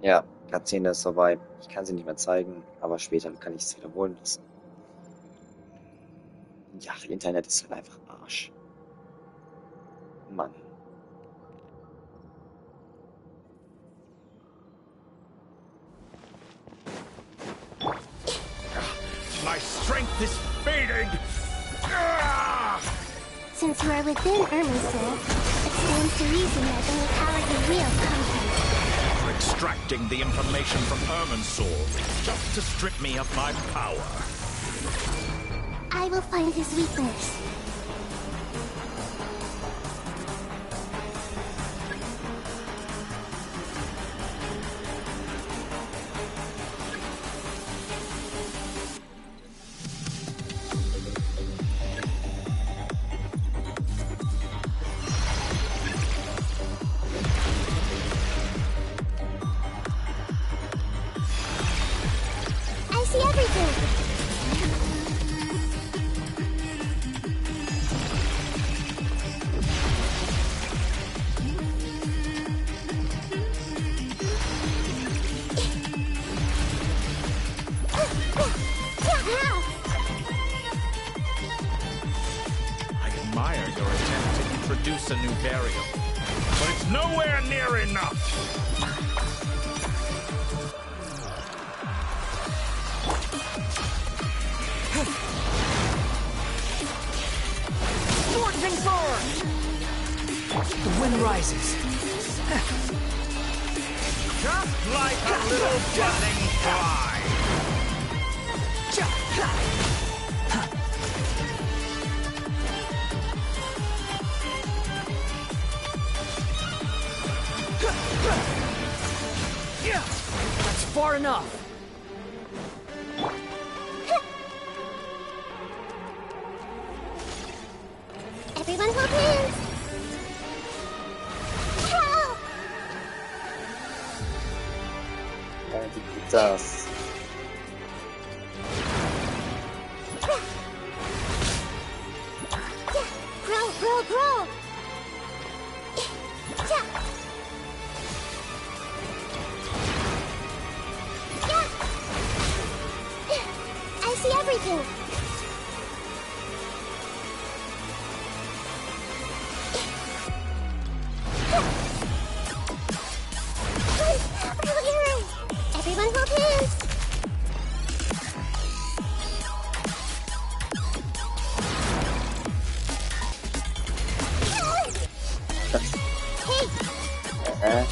Ja, Cutscene ist vorbei. Ich kann sie nicht mehr zeigen, aber später kann ich es wiederholen lassen. Ja, Internet ist halt einfach Arsch. Mann. My strength is fading! Since you are within Irma's soul, it stands to reason that only power you wield comes from it. For extracting the information from Irma's soul, just to strip me of my power. I will find his weakness. I see everything! I admire your attempt to introduce a new variable, but it's nowhere near enough! Scorching sword! The wind rises. Just like a little buzzing fly! That's far enough. Everyone hold hands! Help! Das. Grow, grow, grow! I see everything! Everyone hold hands! Hey!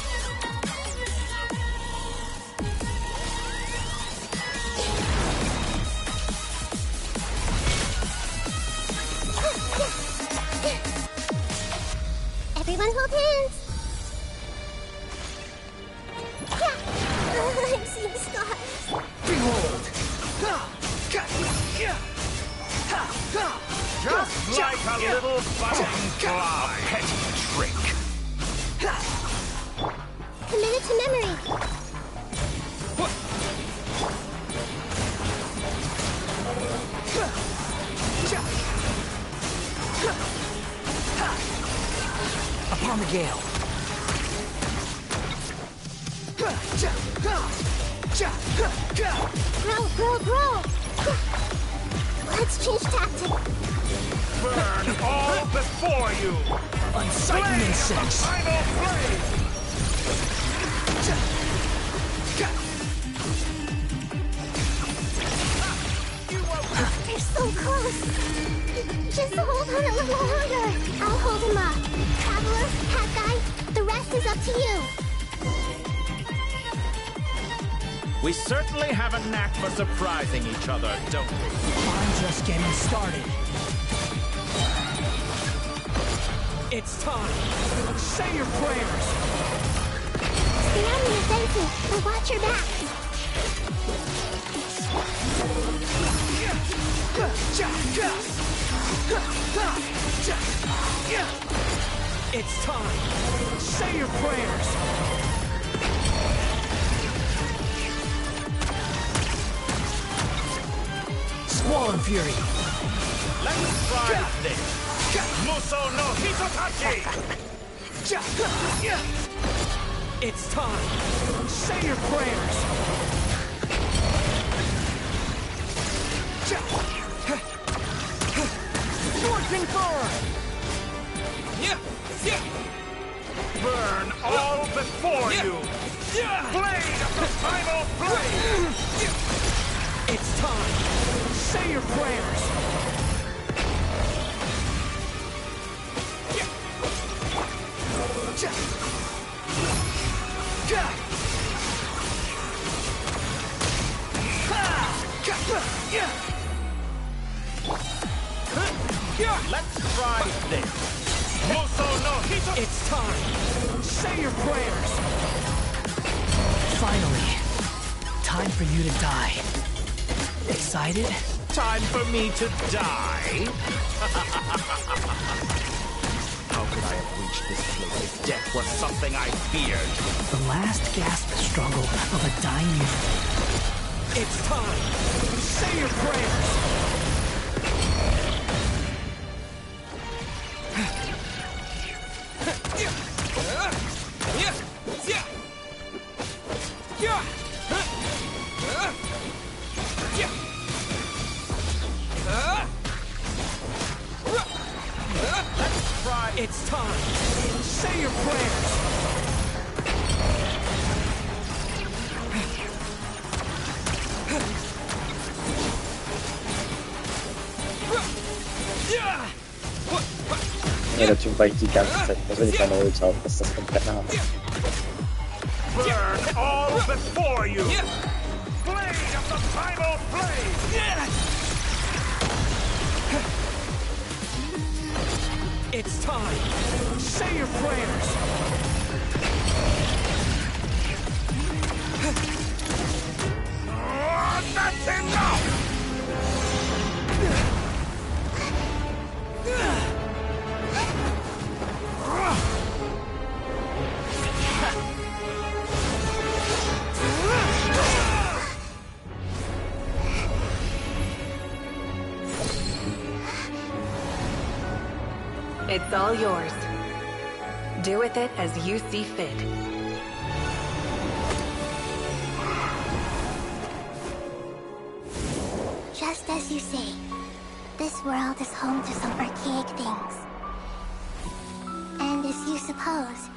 Everyone hold hands! I'm seeing stars. Behold! Just like a little buzzing fly! A petty trick! Commit it to memory. Upon the gale. Grow, grow, grow. Let's change tactic. Burn all before you! Unsightly insects. Final flame! They're so close. Just hold on a little longer. I'll hold him up. Traveler, hat guy, the rest is up to you. We certainly have a knack for surprising each other, don't we? I'm just getting started. It's time. Say your prayers. Stay on the offensive, but watch your back. It's time. Say your prayers. Squall and Fury. Let's try this. Muso no Hitotachi! It's time. Say your prayers. Scorching burn. Burn all before you! Blade of the primal flame! It's time. Say your prayers. Let's try this. Muso no Hito! It's time. Say your prayers. Finally. Time for you to die. Excited? Time for me to die? How could I have reached this place if death was something I feared? The last gasp struggle of a dying man. It's time. Say your prayers. It's time. Say your prayers. Ja, der Typ, weil ich die ganze Zeit persönlich meine Ult habe. Das ist das komplette Hammer. Burn all before you! Blade of the primal flame! It's time. Say your prayers. That's enough! It's all yours. Do with it as you see fit. Just as you say, this world is home to some archaic things. And as you suppose,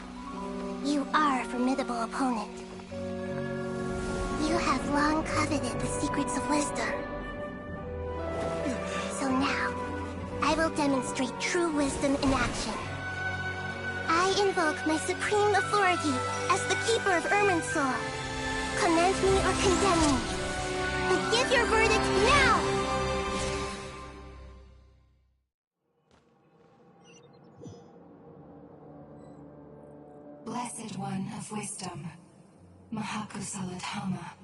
you are a formidable opponent. You have long coveted the secrets of wisdom. So now, I will demonstrate true wisdom in action. I invoke my supreme authority as the keeper of Irminsul. Commend me or condemn me. But give your verdict now! Blessed One of Wisdom, Mahakusaladhama,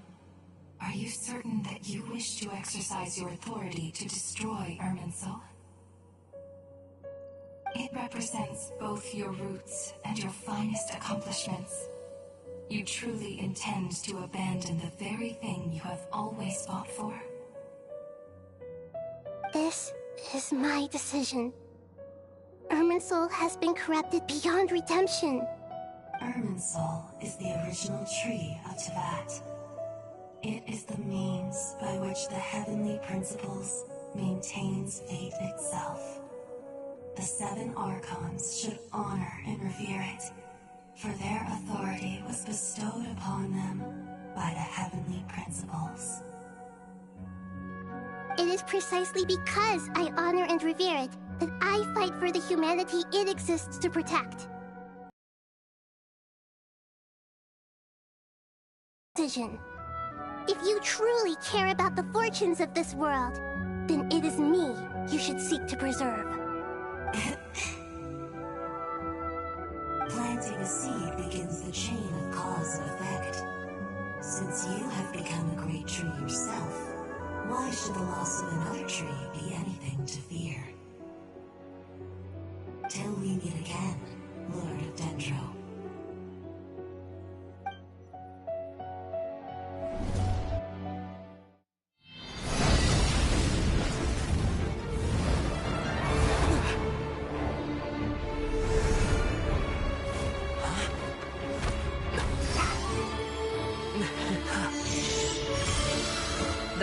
are you certain that you wish to exercise your authority to destroy Irminsul? It represents both your roots and your finest accomplishments. You truly intend to abandon the very thing you have always fought for? This is my decision. Irminsul has been corrupted beyond redemption. Irminsul is the original tree of Teyvat. It is the means by which the heavenly principles maintains fate itself. The 7 Archons should honor and revere it, for their authority was bestowed upon them by the heavenly principles. It is precisely because I honor and revere it that I fight for the humanity it exists to protect. Decision. If you truly care about the fortunes of this world, then it is me you should seek to preserve. Planting a seed begins the chain of cause and effect. Since you have become a great tree yourself, why should the loss of another tree be anything to fear? Till we meet again, Lord of Dendro.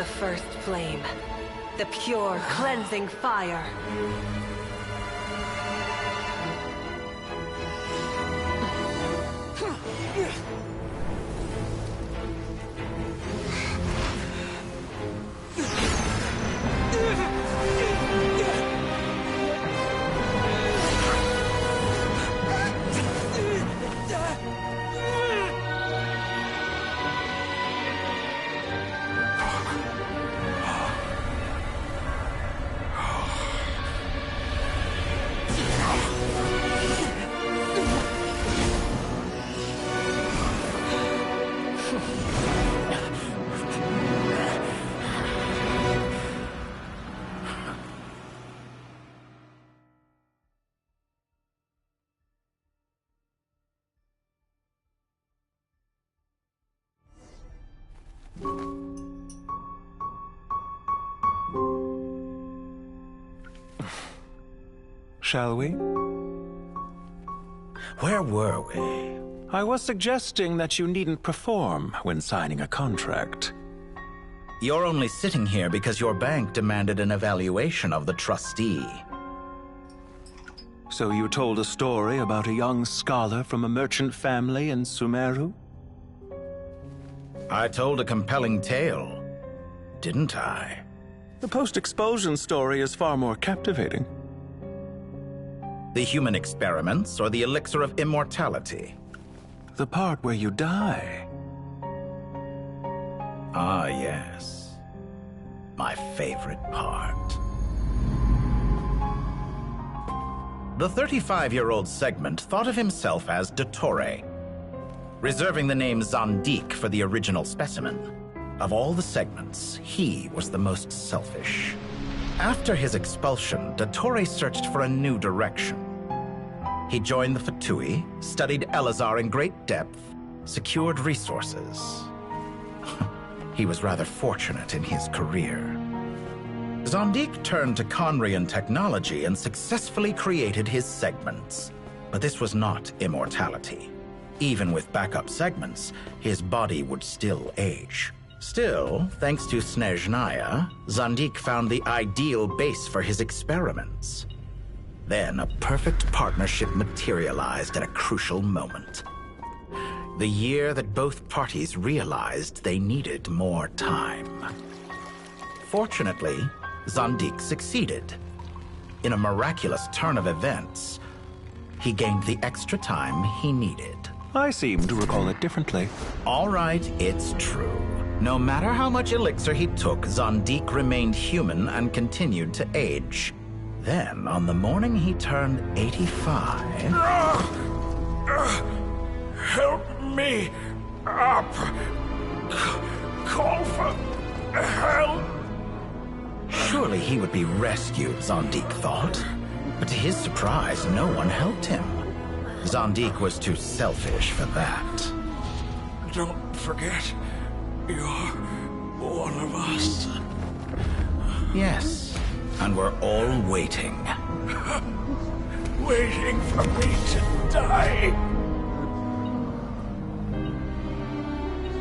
The first flame. The pure, cleansing fire. Shall we? Where were we? I was suggesting that you needn't perform when signing a contract. You're only sitting here because your bank demanded an evaluation of the trustee. So you told a story about a young scholar from a merchant family in Sumeru? I told a compelling tale, didn't I? The post-expulsion story is far more captivating. The human experiments or the elixir of immortality? The part where you die. Ah, yes. My favorite part. The 35-year-old Segment thought of himself as Dottore, reserving the name Zandik for the original specimen. Of all the Segments, he was the most selfish. After his expulsion, Dottore searched for a new direction. He joined the Fatui, studied Elazar in great depth, secured resources. He was rather fortunate in his career. Zandik turned to Conrian technology and successfully created his segments. But this was not immortality. Even with backup segments, his body would still age. Still, thanks to Snezhnaya, Zandik found the ideal base for his experiments. Then a perfect partnership materialized at a crucial moment. The year that both parties realized they needed more time. Fortunately, Zandik succeeded. In a miraculous turn of events, he gained the extra time he needed. I seem to recall it differently. All right, it's true. No matter how much elixir he took, Zandik remained human and continued to age. Then, on the morning he turned 85... Help me up! Call for help! Surely he would be rescued, Zandik thought. But to his surprise, no one helped him. Zandik was too selfish for that. Don't forget, you're one of us. Yes, and we're all waiting. Waiting for me to die.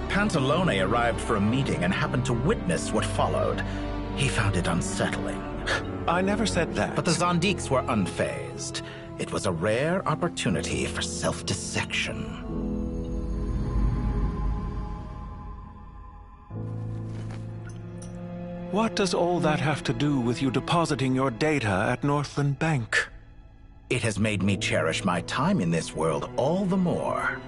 Pantalone arrived for a meeting and happened to witness what followed. He found it unsettling. I never said that. But the Zandiks were unfazed. It was a rare opportunity for self-dissection. What does all that have to do with you depositing your data at Northland Bank? It has made me cherish my time in this world all the more.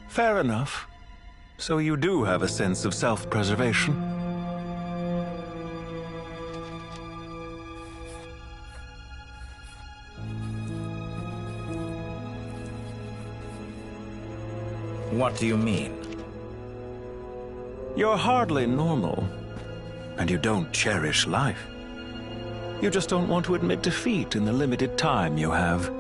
Fair enough. So you do have a sense of self-preservation. What do you mean? You're hardly normal, and you don't cherish life. You just don't want to admit defeat in the limited time you have.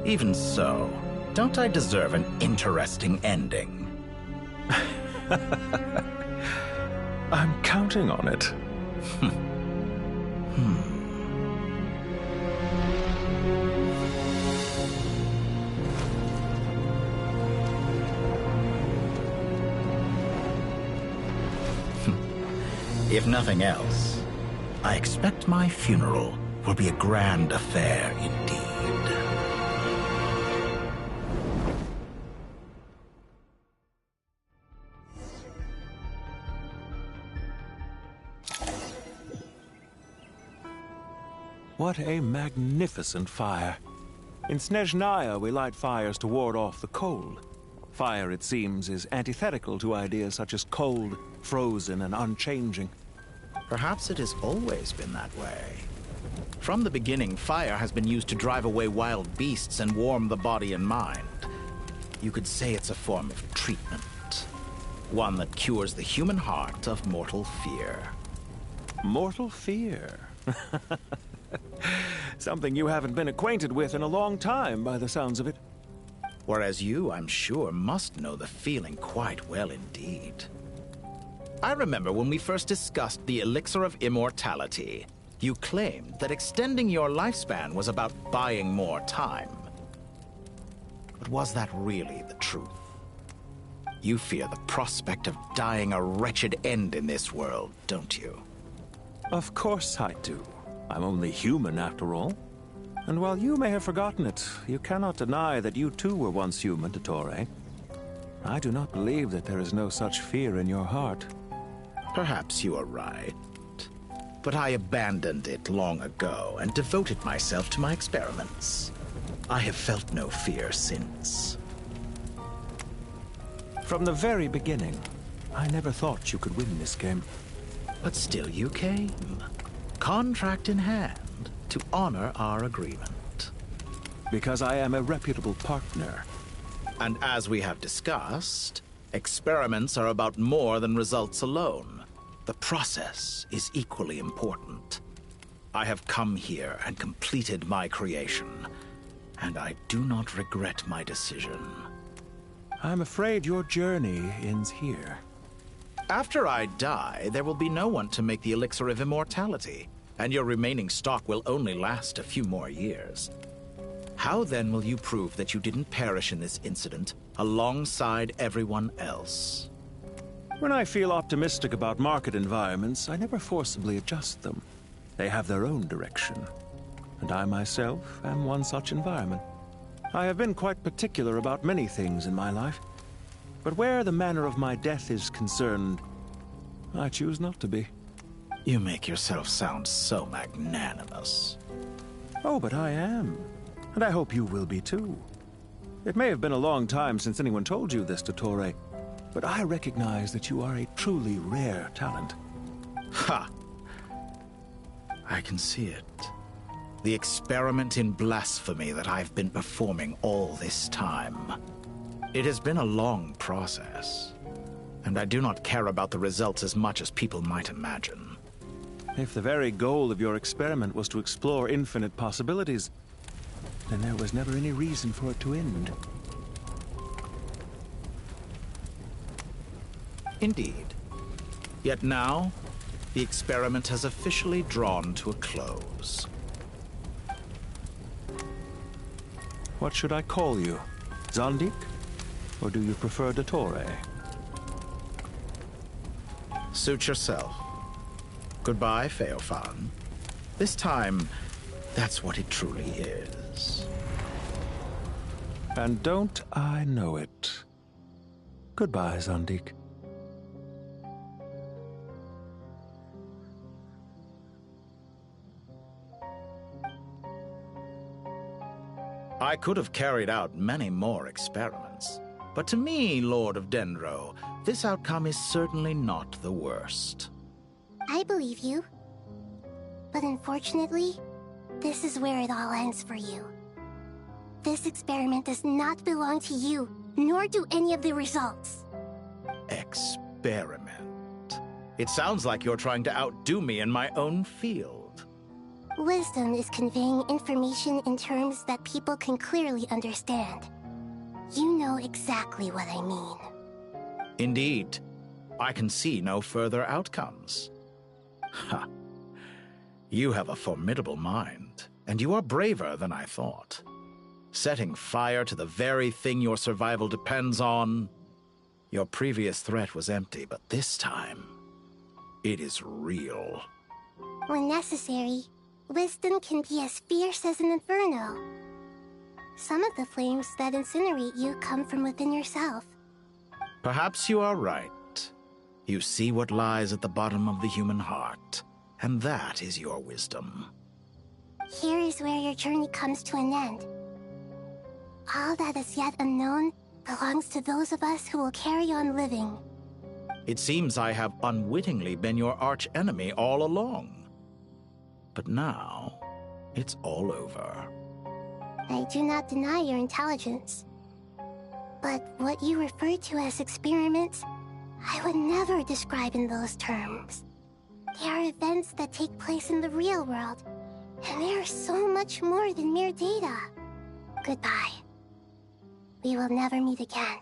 Even so, don't I deserve an interesting ending? I'm counting on it. If nothing else, I expect my funeral will be a grand affair indeed. What a magnificent fire. In Snezhnaya, we light fires to ward off the cold. Fire, it seems, is antithetical to ideas such as cold, frozen, and unchanging. Perhaps it has always been that way. From the beginning, fire has been used to drive away wild beasts and warm the body and mind. You could say it's a form of treatment. One that cures the human heart of mortal fear. Mortal fear? Something you haven't been acquainted with in a long time, by the sounds of it. Whereas you, I'm sure, must know the feeling quite well indeed. I remember when we first discussed the elixir of immortality, you claimed that extending your lifespan was about buying more time. But was that really the truth? You fear the prospect of dying a wretched end in this world, don't you? Of course I do. I'm only human, after all. And while you may have forgotten it, you cannot deny that you too were once human, Dottore. I do not believe that there is no such fear in your heart. Perhaps you are right. But I abandoned it long ago and devoted myself to my experiments. I have felt no fear since. From the very beginning, I never thought you could win this game. But still you came. Contract in hand, to honor our agreement. Because I am a reputable partner. And as we have discussed, experiments are about more than results alone. The process is equally important. I have come here and completed my creation, and I do not regret my decision. I'm afraid your journey ends here. After I die, there will be no one to make the elixir of immortality, and your remaining stock will only last a few more years. How then will you prove that you didn't perish in this incident alongside everyone else? When I feel optimistic about market environments, I never forcibly adjust them. They have their own direction. And I myself am one such environment. I have been quite particular about many things in my life. But where the manner of my death is concerned, I choose not to be. You make yourself sound so magnanimous. Oh, but I am. And I hope you will be too. It may have been a long time since anyone told you this, Dottore, but I recognize that you are a truly rare talent. Ha! I can see it. The experiment in blasphemy that I've been performing all this time. It has been a long process, and I do not care about the results as much as people might imagine. If the very goal of your experiment was to explore infinite possibilities, then there was never any reason for it to end. Indeed. Yet now, the experiment has officially drawn to a close. What should I call you? Zandik? Or do you prefer Dottore? Suit yourself. Goodbye, Feofan. This time, that's what it truly is. And don't I know it? Goodbye, Zandik. I could have carried out many more experiments, but to me, Lord of Dendro, this outcome is certainly not the worst. I believe you. But unfortunately, this is where it all ends for you. This experiment does not belong to you, nor do any of the results. Experiment? It sounds like you're trying to outdo me in my own field. Wisdom is conveying information in terms that people can clearly understand. You know exactly what I mean. Indeed. I can see no further outcomes. Ha. You have a formidable mind, and you are braver than I thought. Setting fire to the very thing your survival depends on. Your previous threat was empty, but this time, It is real. When necessary, wisdom can be as fierce as an inferno. Some of the flames that incinerate you come from within yourself. Perhaps you are right. You see what lies at the bottom of the human heart, and that is your wisdom. Here is where your journey comes to an end. All that is yet unknown belongs to those of us who will carry on living. It seems I have unwittingly been your arch-enemy all along. But now, it's all over. I do not deny your intelligence. But what you refer to as experiments, I would never describe in those terms. They are events that take place in the real world, and they are so much more than mere data. Goodbye. We will never meet again.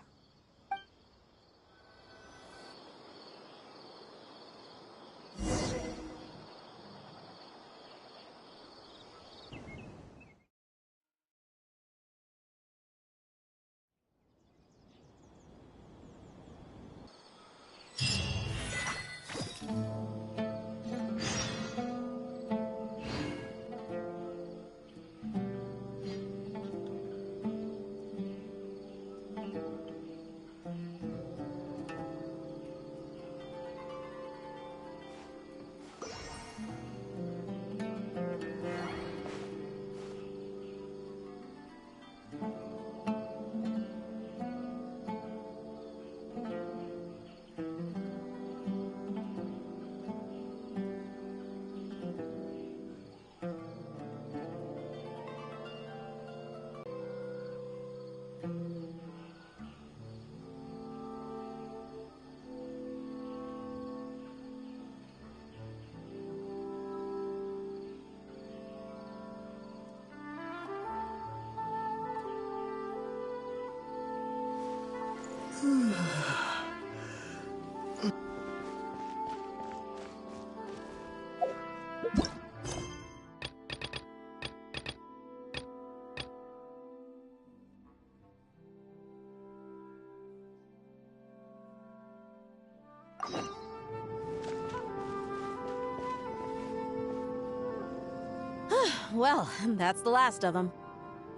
Well, that's the last of them.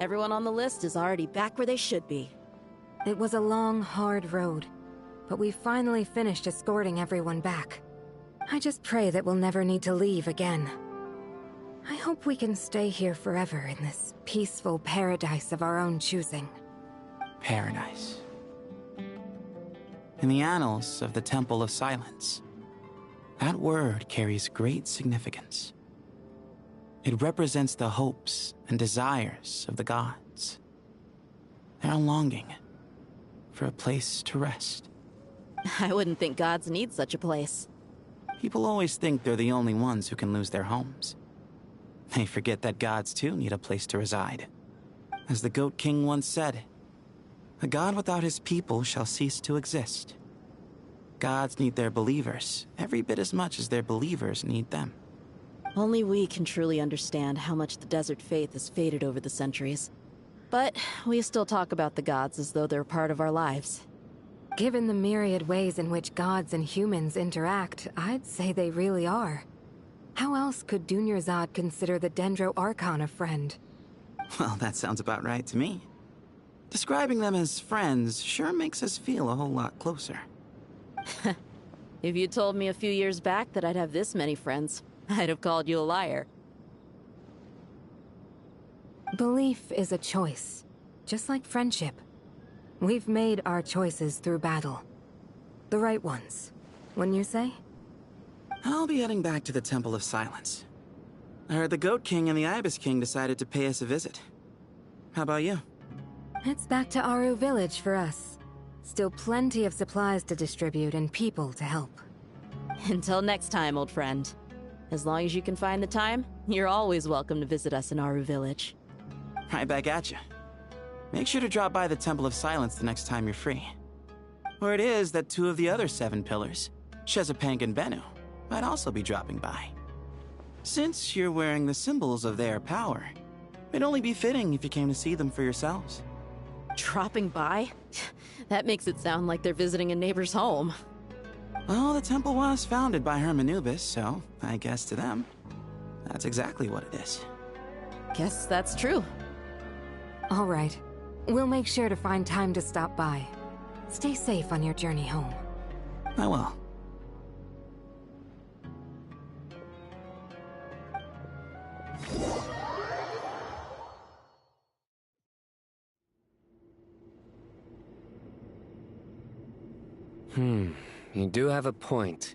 Everyone on the list is already back where they should be. It was a long, hard road, but we finally finished escorting everyone back. I just pray that we'll never need to leave again. I hope we can stay here forever in this peaceful paradise of our own choosing. Paradise. In the annals of the Temple of Silence, that word carries great significance. It represents the hopes and desires of the gods. Their longing for a place to rest. I wouldn't think gods need such a place. People always think they're the only ones who can lose their homes. They forget that gods too need a place to reside. As the Goat King once said, "A god without his people shall cease to exist." Gods need their believers every bit as much as their believers need them. Only we can truly understand how much the desert faith has faded over the centuries. But we still talk about the gods as though they're part of our lives. Given the myriad ways in which gods and humans interact, I'd say they really are. How else could Dunyarzad consider the Dendro Archon a friend? Well, that sounds about right to me. Describing them as friends sure makes us feel a whole lot closer. If you told me a few years back that I'd have this many friends, I'd have called you a liar. Belief is a choice, just like friendship. We've made our choices through battle. The right ones, wouldn't you say? I'll be heading back to the Temple of Silence. I heard the Goat King and the Ibis King decided to pay us a visit. How about you? It's back to Aru Village for us. Still plenty of supplies to distribute and people to help. Until next time, old friend. As long as you can find the time, you're always welcome to visit us in Aru Village. Right back at you. Make sure to drop by the Temple of Silence the next time you're free. Or it is that two of the other 7 pillars, Chezapank and Bennu, might also be dropping by. Since you're wearing the symbols of their power, it'd only be fitting if you came to see them for yourselves. Dropping by? That makes it sound like they're visiting a neighbor's home. Well, the temple was founded by Hermanubis, so I guess to them, that's exactly what it is. Guess that's true. All right. We'll make sure to find time to stop by. Stay safe on your journey home. I will. You do have a point.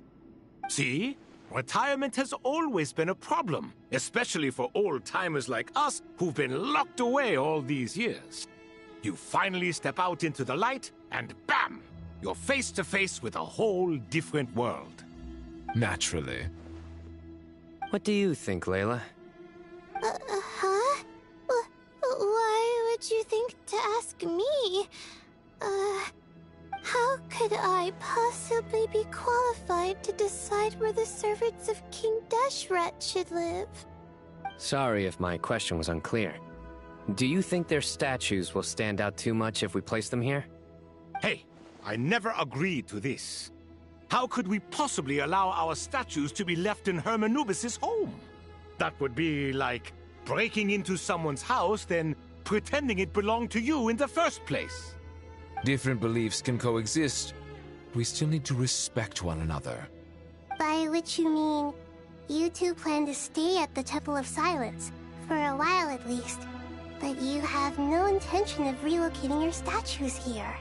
See? Retirement has always been a problem, especially for old-timers like us who've been locked away all these years. You finally step out into the light, and bam! You're face to face with a whole different world. Naturally. What do you think, Layla? Huh? Why would you think to ask me? How could I possibly be qualified to decide where the servants of King Deshret should live? Sorry if my question was unclear. Do you think their statues will stand out too much if we place them here? Hey, I never agreed to this. How could we possibly allow our statues to be left in Hermanubis' home? That would be like breaking into someone's house, then pretending it belonged to you in the first place. Different beliefs can coexist. We still need to respect one another. By which you mean, you two plan to stay at the Temple of Silence, for a while at least, but you have no intention of relocating your statues here.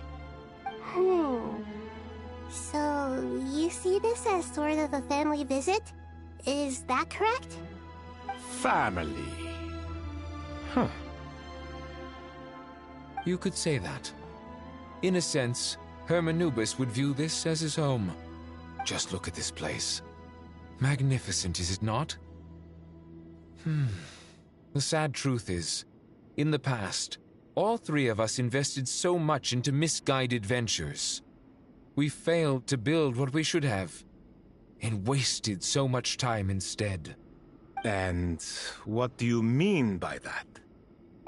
So, you see this as sort of a family visit? Is that correct? Family. You could say that. In a sense, Hermanubis would view this as his home. Just look at this place. Magnificent, is it not? The sad truth is, in the past, all three of us invested so much into misguided ventures. We failed to build what we should have, and wasted so much time instead. And what do you mean by that?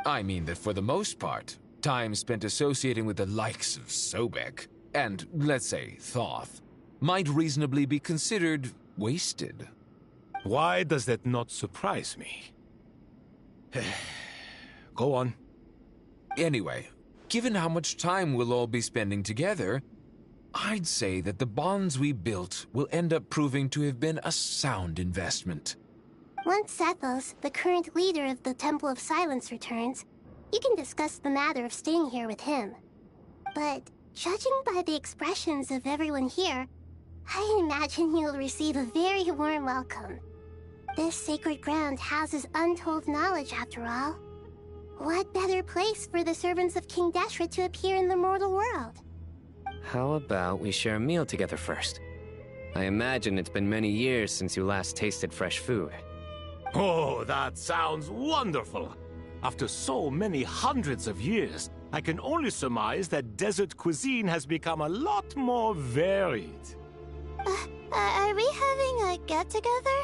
I mean that for the most part, time spent associating with the likes of Sobek, and, let's say, Thoth, might reasonably be considered wasted. Why does that not surprise me? Go on. Anyway, given how much time we'll all be spending together, I'd say that the bonds we built will end up proving to have been a sound investment. Once Sethos, the current leader of the Temple of Silence, returns, you can discuss the matter of staying here with him. But judging by the expressions of everyone here, I imagine you'll receive a very warm welcome. This sacred ground houses untold knowledge, after all. What better place for the servants of King Deshret to appear in the mortal world? How about we share a meal together first? I imagine it's been many years since you last tasted fresh food. Oh, that sounds wonderful! After so many hundreds of years, I can only surmise that desert cuisine has become a lot more varied. Are we having a get-together?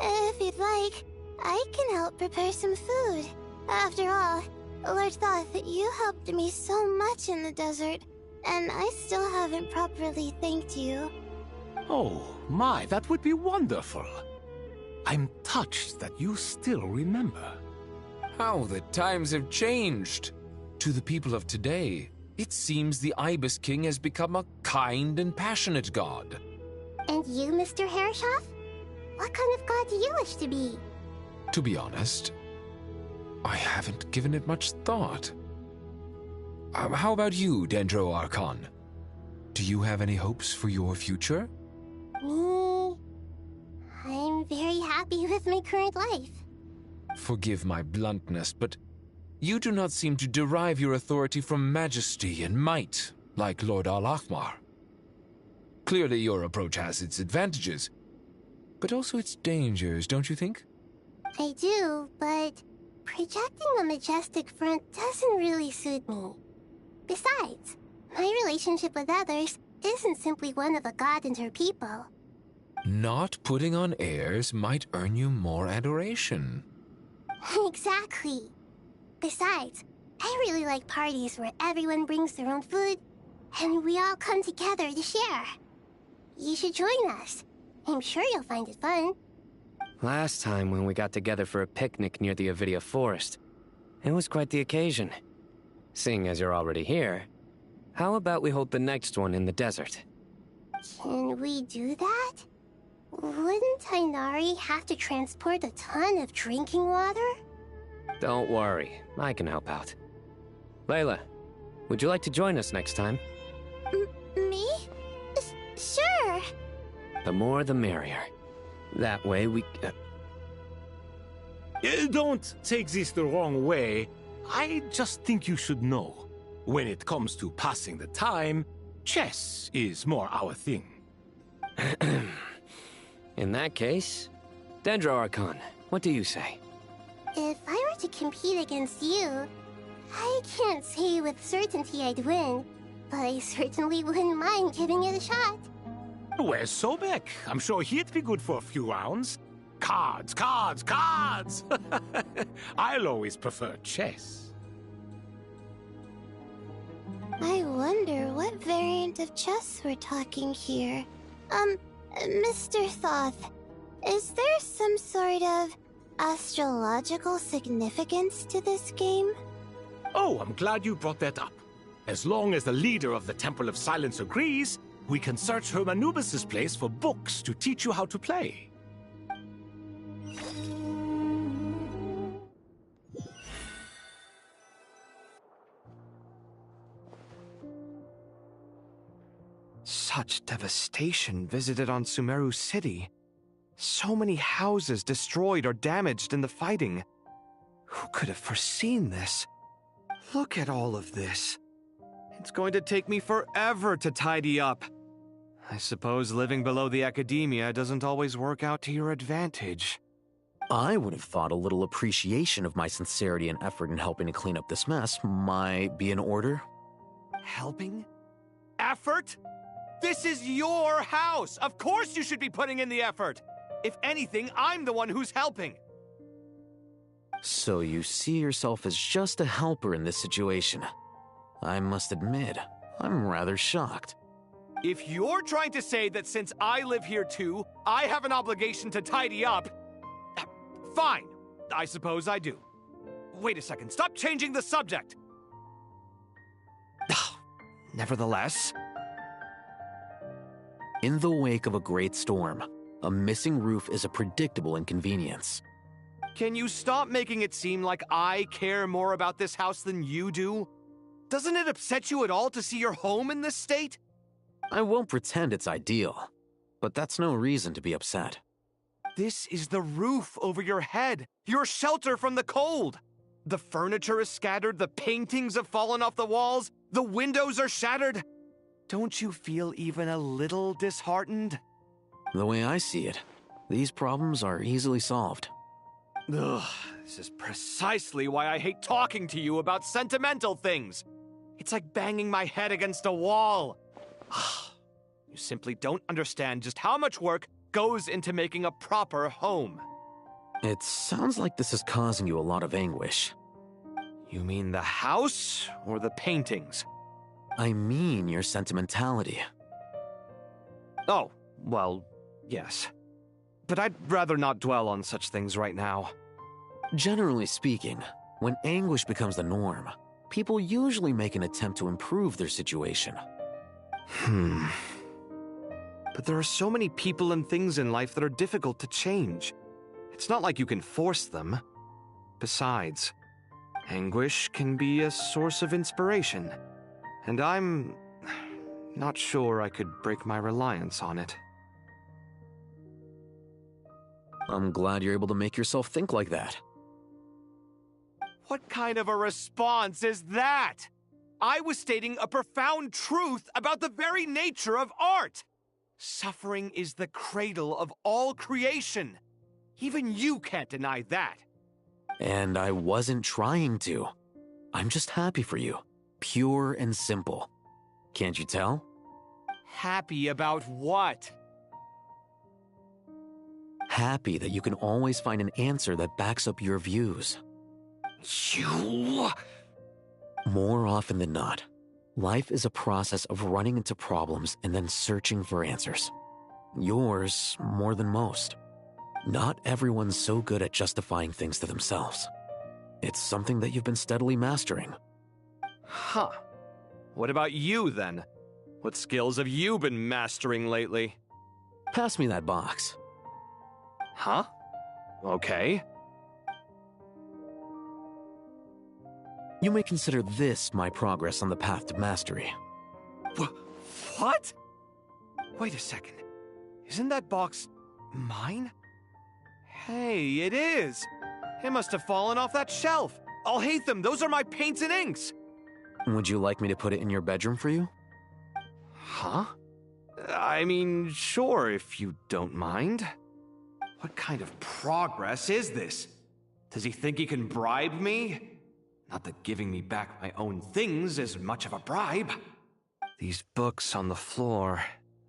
If you'd like, I can help prepare some food. After all, Lord Thoth, you helped me so much in the desert, and I still haven't properly thanked you. Oh, my, that would be wonderful. I'm touched that you still remember. How the times have changed! To the people of today, it seems the Ibis King has become a kind and passionate god. And you, Mr. Herreshoff? What kind of god do you wish to be? To be honest, I haven't given it much thought. How about you, Dendro Archon? Do you have any hopes for your future? Me? I'm very happy with my current life. Forgive my bluntness, but you do not seem to derive your authority from majesty and might, like Lord Al-Ahmar. Clearly your approach has its advantages, but also its dangers, don't you think? I do, but projecting a majestic front doesn't really suit me. Besides, my relationship with others isn't simply one of a god and her people. Not putting on airs might earn you more adoration. Exactly. Besides, I really like parties where everyone brings their own food, and we all come together to share. You should join us. I'm sure you'll find it fun. Last time when we got together for a picnic near the Avidia Forest, it was quite the occasion. Seeing as you're already here, how about we hold the next one in the desert? Can we do that? Wouldn't Tainari have to transport a ton of drinking water? Don't worry, I can help out. Layla, would you like to join us next time? Me? Sure. The more the merrier. That way we... Don't take this the wrong way. I just think you should know. When it comes to passing the time, chess is more our thing. In that case, Dendro Archon, what do you say? If I were to compete against you, I can't say with certainty I'd win, but I certainly wouldn't mind giving it a shot. Where's Sobek? I'm sure he'd be good for a few rounds. Cards, cards, cards! I'll always prefer chess. I wonder what variant of chess we're talking here. Mr. Thoth, is there some sort of astrological significance to this game? Oh, I'm glad you brought that up. As long as the leader of the Temple of Silence agrees, we can search Hermanubis' place for books to teach you how to play. Such devastation visited on Sumeru City. So many houses destroyed or damaged in the fighting. Who could have foreseen this? Look at all of this. It's going to take me forever to tidy up. I suppose living below the academia doesn't always work out to your advantage. I would have thought a little appreciation of my sincerity and effort in helping to clean up this mess might be in order. Helping? Effort? This is your house! Of course you should be putting in the effort! If anything, I'm the one who's helping! So you see yourself as just a helper in this situation. I must admit, I'm rather shocked. If you're trying to say that since I live here too, I have an obligation to tidy up, fine, I suppose I do. Wait a second, stop changing the subject! Nevertheless... In the wake of a great storm, a missing roof is a predictable inconvenience. Can you stop making it seem like I care more about this house than you do? Doesn't it upset you at all to see your home in this state? I won't pretend it's ideal, but that's no reason to be upset. This is the roof over your head, your shelter from the cold. The furniture is scattered, the paintings have fallen off the walls, the windows are shattered. Don't you feel even a little disheartened? The way I see it, these problems are easily solved. Ugh, this is precisely why I hate talking to you about sentimental things. It's like banging my head against a wall. You simply don't understand just how much work goes into making a proper home. It sounds like this is causing you a lot of anguish. You mean the house or the paintings? I mean your sentimentality. Oh, well, yes. But I'd rather not dwell on such things right now. Generally speaking, when anguish becomes the norm, people usually make an attempt to improve their situation. But there are so many people and things in life that are difficult to change. It's not like you can force them. Besides, anguish can be a source of inspiration. And I'm not sure I could break my reliance on it. I'm glad you're able to make yourself think like that. What kind of a response is that? I was stating a profound truth about the very nature of art. Suffering is the cradle of all creation. Even you can't deny that. And I wasn't trying to. I'm just happy for you. Pure and simple. Can't you tell? Happy about what? Happy that you can always find an answer that backs up your views. You... More often than not, life is a process of running into problems and then searching for answers. Yours more than most. Not everyone's so good at justifying things to themselves. It's something that you've been steadily mastering. Huh. What about you, then? What skills have you been mastering lately? Pass me that box. Huh? Okay. You may consider this my progress on the path to mastery. What? Wait a second. Isn't that box mine? Hey, it is! It must have fallen off that shelf! I'll hate them! Those are my paints and inks! Would you like me to put it in your bedroom for you? Huh? I mean, sure, if you don't mind. What kind of progress is this? Does he think he can bribe me? Not that giving me back my own things is much of a bribe. These books on the floor,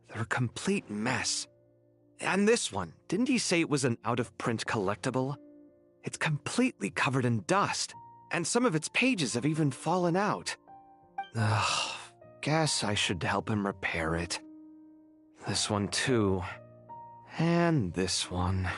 they're a complete mess. And this one, didn't he say it was an out-of-print collectible? It's completely covered in dust, and some of its pages have even fallen out. Ugh, guess I should help him repair it. This one too. And this one.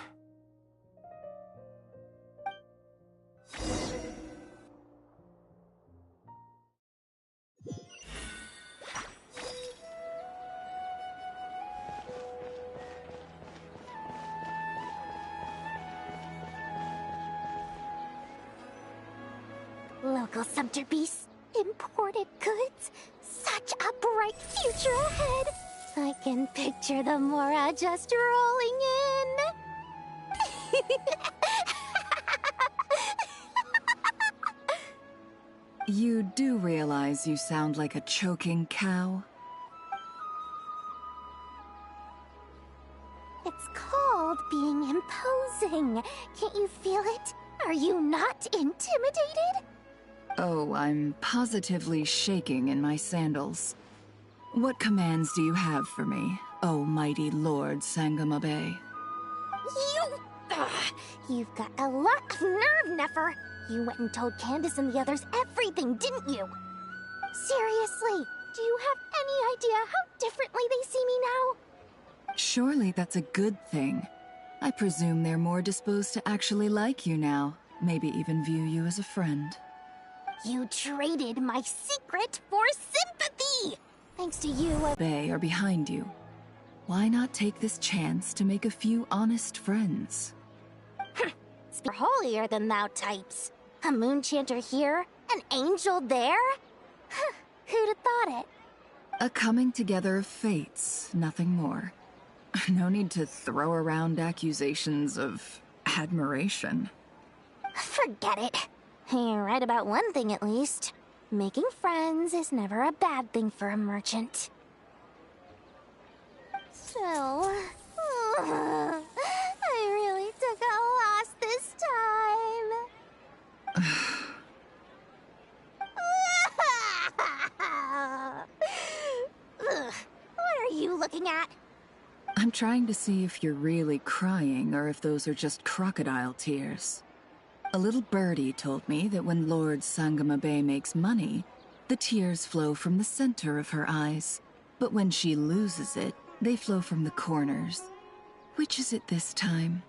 Local subter beasts, imported goods, such a bright future ahead. I can picture the Mora just rolling in. You do realize you sound like a choking cow? It's called being imposing. Can't you feel it? Are you not intimidated? Oh, I'm positively shaking in my sandals. What commands do you have for me, oh mighty Lord Sangamabe? You've got a lot of nerve, Nefer. You went and told Candace and the others everything, didn't you? Seriously, do you have any idea how differently they see me now? Surely that's a good thing. I presume they're more disposed to actually like you now, maybe even view you as a friend. You traded my secret for sympathy! Thanks to you, They are behind you. Why not take this chance to make a few honest friends? Speak holier than thou types. A moon chanter here, an angel there? Who'd have thought it? A coming together of fates, nothing more. No need to throw around accusations of admiration. Forget it. You're right about one thing at least. Making friends is never a bad thing for a merchant. So, I really took a loss this time. What are you looking at? I'm trying to see if you're really crying or if those are just crocodile tears. A little birdie told me that when Lord Sangamabe makes money, the tears flow from the center of her eyes. But when she loses it, they flow from the corners. Which is it this time?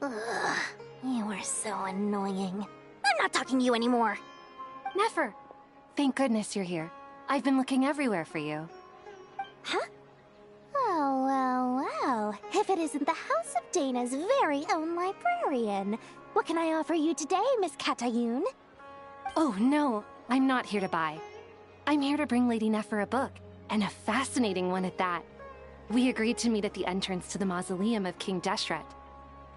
Ugh, you are so annoying. I'm not talking to you anymore. Nefer, thank goodness you're here. I've been looking everywhere for you. Huh? Well. If it isn't the House of Dana's very own librarian. What can I offer you today, Miss Katayun? Oh, no. I'm not here to buy. I'm here to bring Lady Nefer a book, and a fascinating one at that. We agreed to meet at the entrance to the mausoleum of King Deshret.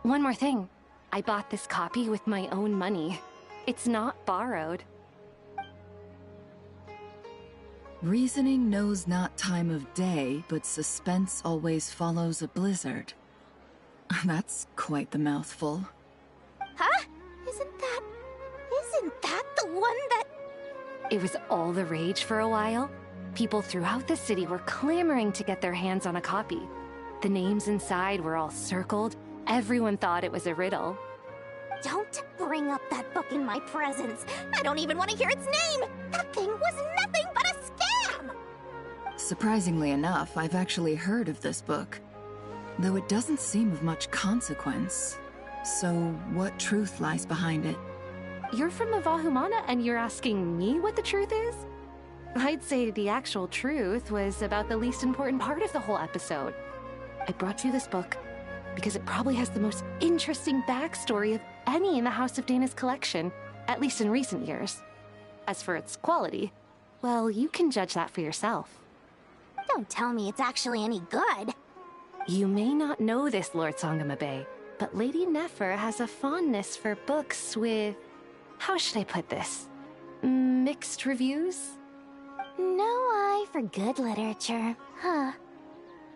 One more thing. I bought this copy with my own money. It's not borrowed. Reasoning knows not time of day, but suspense always follows a blizzard. That's quite the mouthful. Huh? Isn't that the one that... It was all the rage for a while. People throughout the city were clamoring to get their hands on a copy. The names inside were all circled. Everyone thought it was a riddle. Don't bring up that book in my presence. I don't even want to hear its name. That thing was nothing but a scam. Surprisingly enough, I've actually heard of this book. though it doesn't seem of much consequence. So, what truth lies behind it? You're from the Vahumana and you're asking me what the truth is? I'd say the actual truth was about the least important part of the whole episode. I brought you this book because it probably has the most interesting backstory of any in the House of Dana's collection, at least in recent years. As for its quality, well, you can judge that for yourself. Don't tell me it's actually any good. You may not know this, Lord Sangamabe, but Lady Nefer has a fondness for books with... how should I put this? Mixed reviews? No eye for good literature, huh?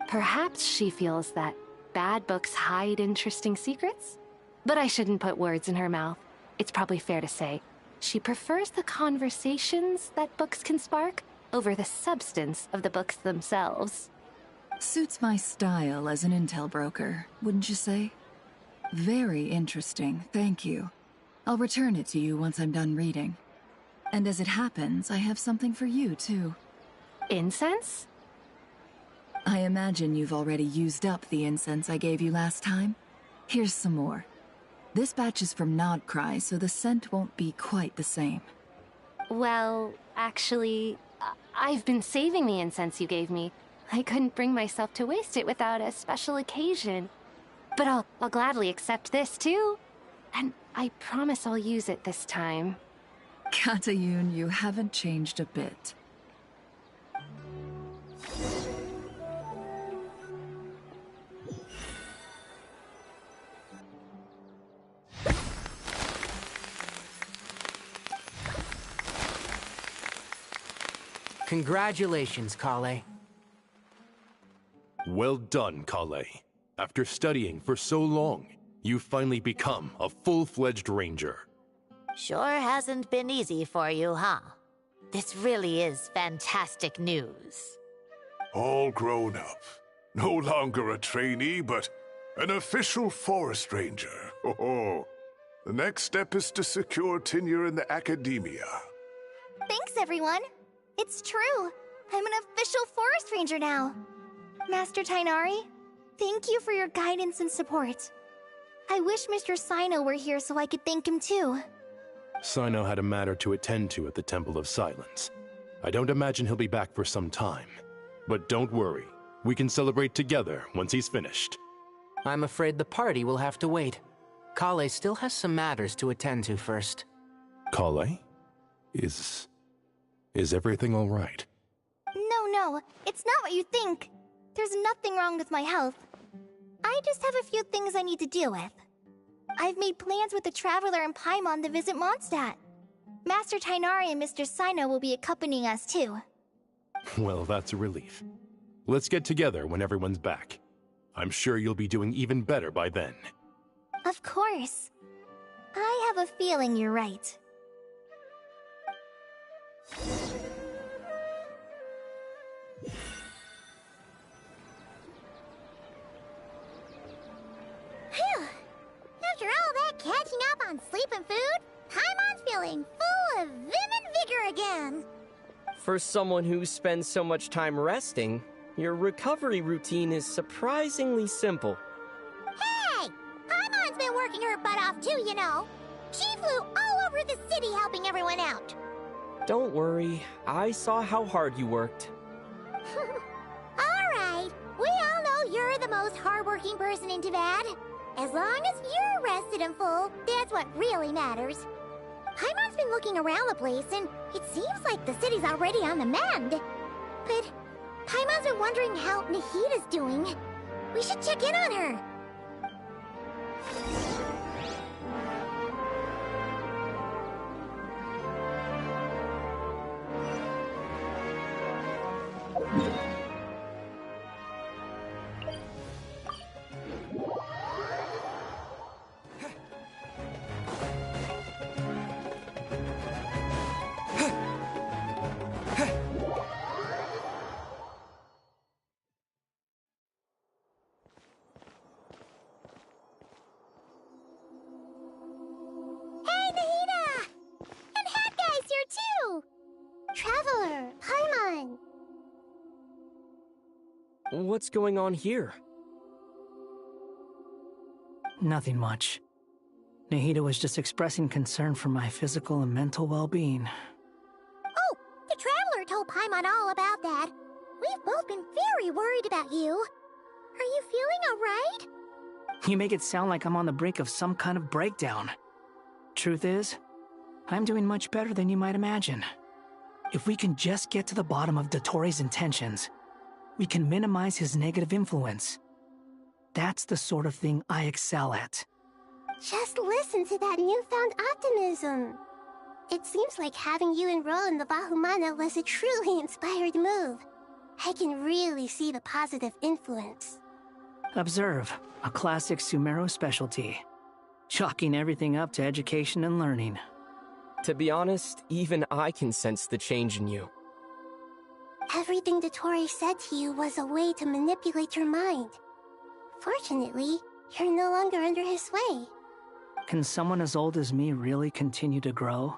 Perhaps she feels that bad books hide interesting secrets? But I shouldn't put words in her mouth. It's probably fair to say she prefers the conversations that books can spark over the substance of the books themselves. Suits my style as an intel broker, wouldn't you say? Very interesting, thank you. I'll return it to you once I'm done reading. And as it happens, I have something for you, too. Incense? I imagine you've already used up the incense I gave you last time. Here's some more. This batch is from Nodcry, so the scent won't be quite the same. Well, actually, I've been saving the incense you gave me. I couldn't bring myself to waste it without a special occasion. But I'll gladly accept this, too. And I promise I'll use it this time. Katayun, you haven't changed a bit. Congratulations, Kale. Well done, Kale. After studying for so long, you've finally become a full-fledged ranger. Sure hasn't been easy for you, huh? This really is fantastic news. All grown up. No longer a trainee, but an official forest ranger. Oh, the next step is to secure tenure in the academia. Thanks, everyone. It's true. I'm an official forest ranger now. Master Tainari, thank you for your guidance and support. I wish Mr. Sino were here so I could thank him too. Sino had a matter to attend to at the Temple of Silence. I don't imagine he'll be back for some time. But don't worry, we can celebrate together once he's finished. I'm afraid the party will have to wait. Kale still has some matters to attend to first. Kale? Is everything all right? No, it's not what you think. There's nothing wrong with my health. I just have a few things I need to deal with. I've made plans with the Traveler and Paimon to visit Mondstadt. Master Tainari and Mr. Sino will be accompanying us too. Well, that's a relief. Let's get together when everyone's back. I'm sure you'll be doing even better by then. Of course. I have a feeling you're right. Phew! After all that catching up on sleep and food, Paimon's feeling full of vim and vigor again. For someone who spends so much time resting, your recovery routine is surprisingly simple. Hey! Paimon's been working her butt off too, you know. She flew all over the city helping everyone out. Don't worry, I saw how hard you worked. Alright, we all know you're the most hardworking person in Teyvat. As long as you're rested and full, that's what really matters. Paimon's been looking around the place, and it seems like the city's already on the mend. But Paimon's been wondering how Nahida's doing. We should check in on her. Traveler, Paimon! What's going on here? Nothing much. Nahida was just expressing concern for my physical and mental well-being. Oh, the Traveler told Paimon all about that. We've both been very worried about you. Are you feeling alright? You make it sound like I'm on the brink of some kind of breakdown. Truth is, I'm doing much better than you might imagine. If we can just get to the bottom of Dottore's intentions, we can minimize his negative influence. That's the sort of thing I excel at. Just listen to that newfound optimism. It seems like having you enroll in the Bahumana was a truly inspired move. I can really see the positive influence. Observe, a classic Sumeru specialty. Chalking everything up to education and learning. To be honest, even I can sense the change in you. Everything Dottore said to you was a way to manipulate your mind. Fortunately, you're no longer under his sway. Can someone as old as me really continue to grow?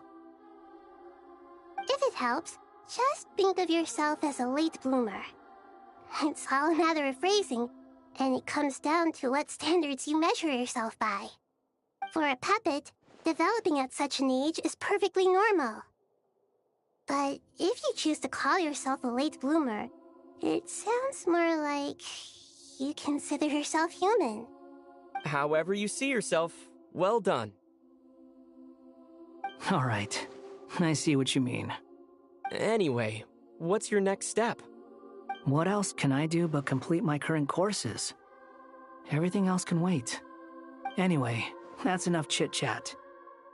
If it helps, just think of yourself as a late bloomer. It's all a matter of phrasing, and it comes down to what standards you measure yourself by. For a puppet, developing at such an age is perfectly normal. But if you choose to call yourself a late bloomer, it sounds more like you consider yourself human. However you see yourself, well done. All right, I see what you mean. Anyway, what's your next step? What else can I do but complete my current courses? Everything else can wait. Anyway, that's enough chit-chat.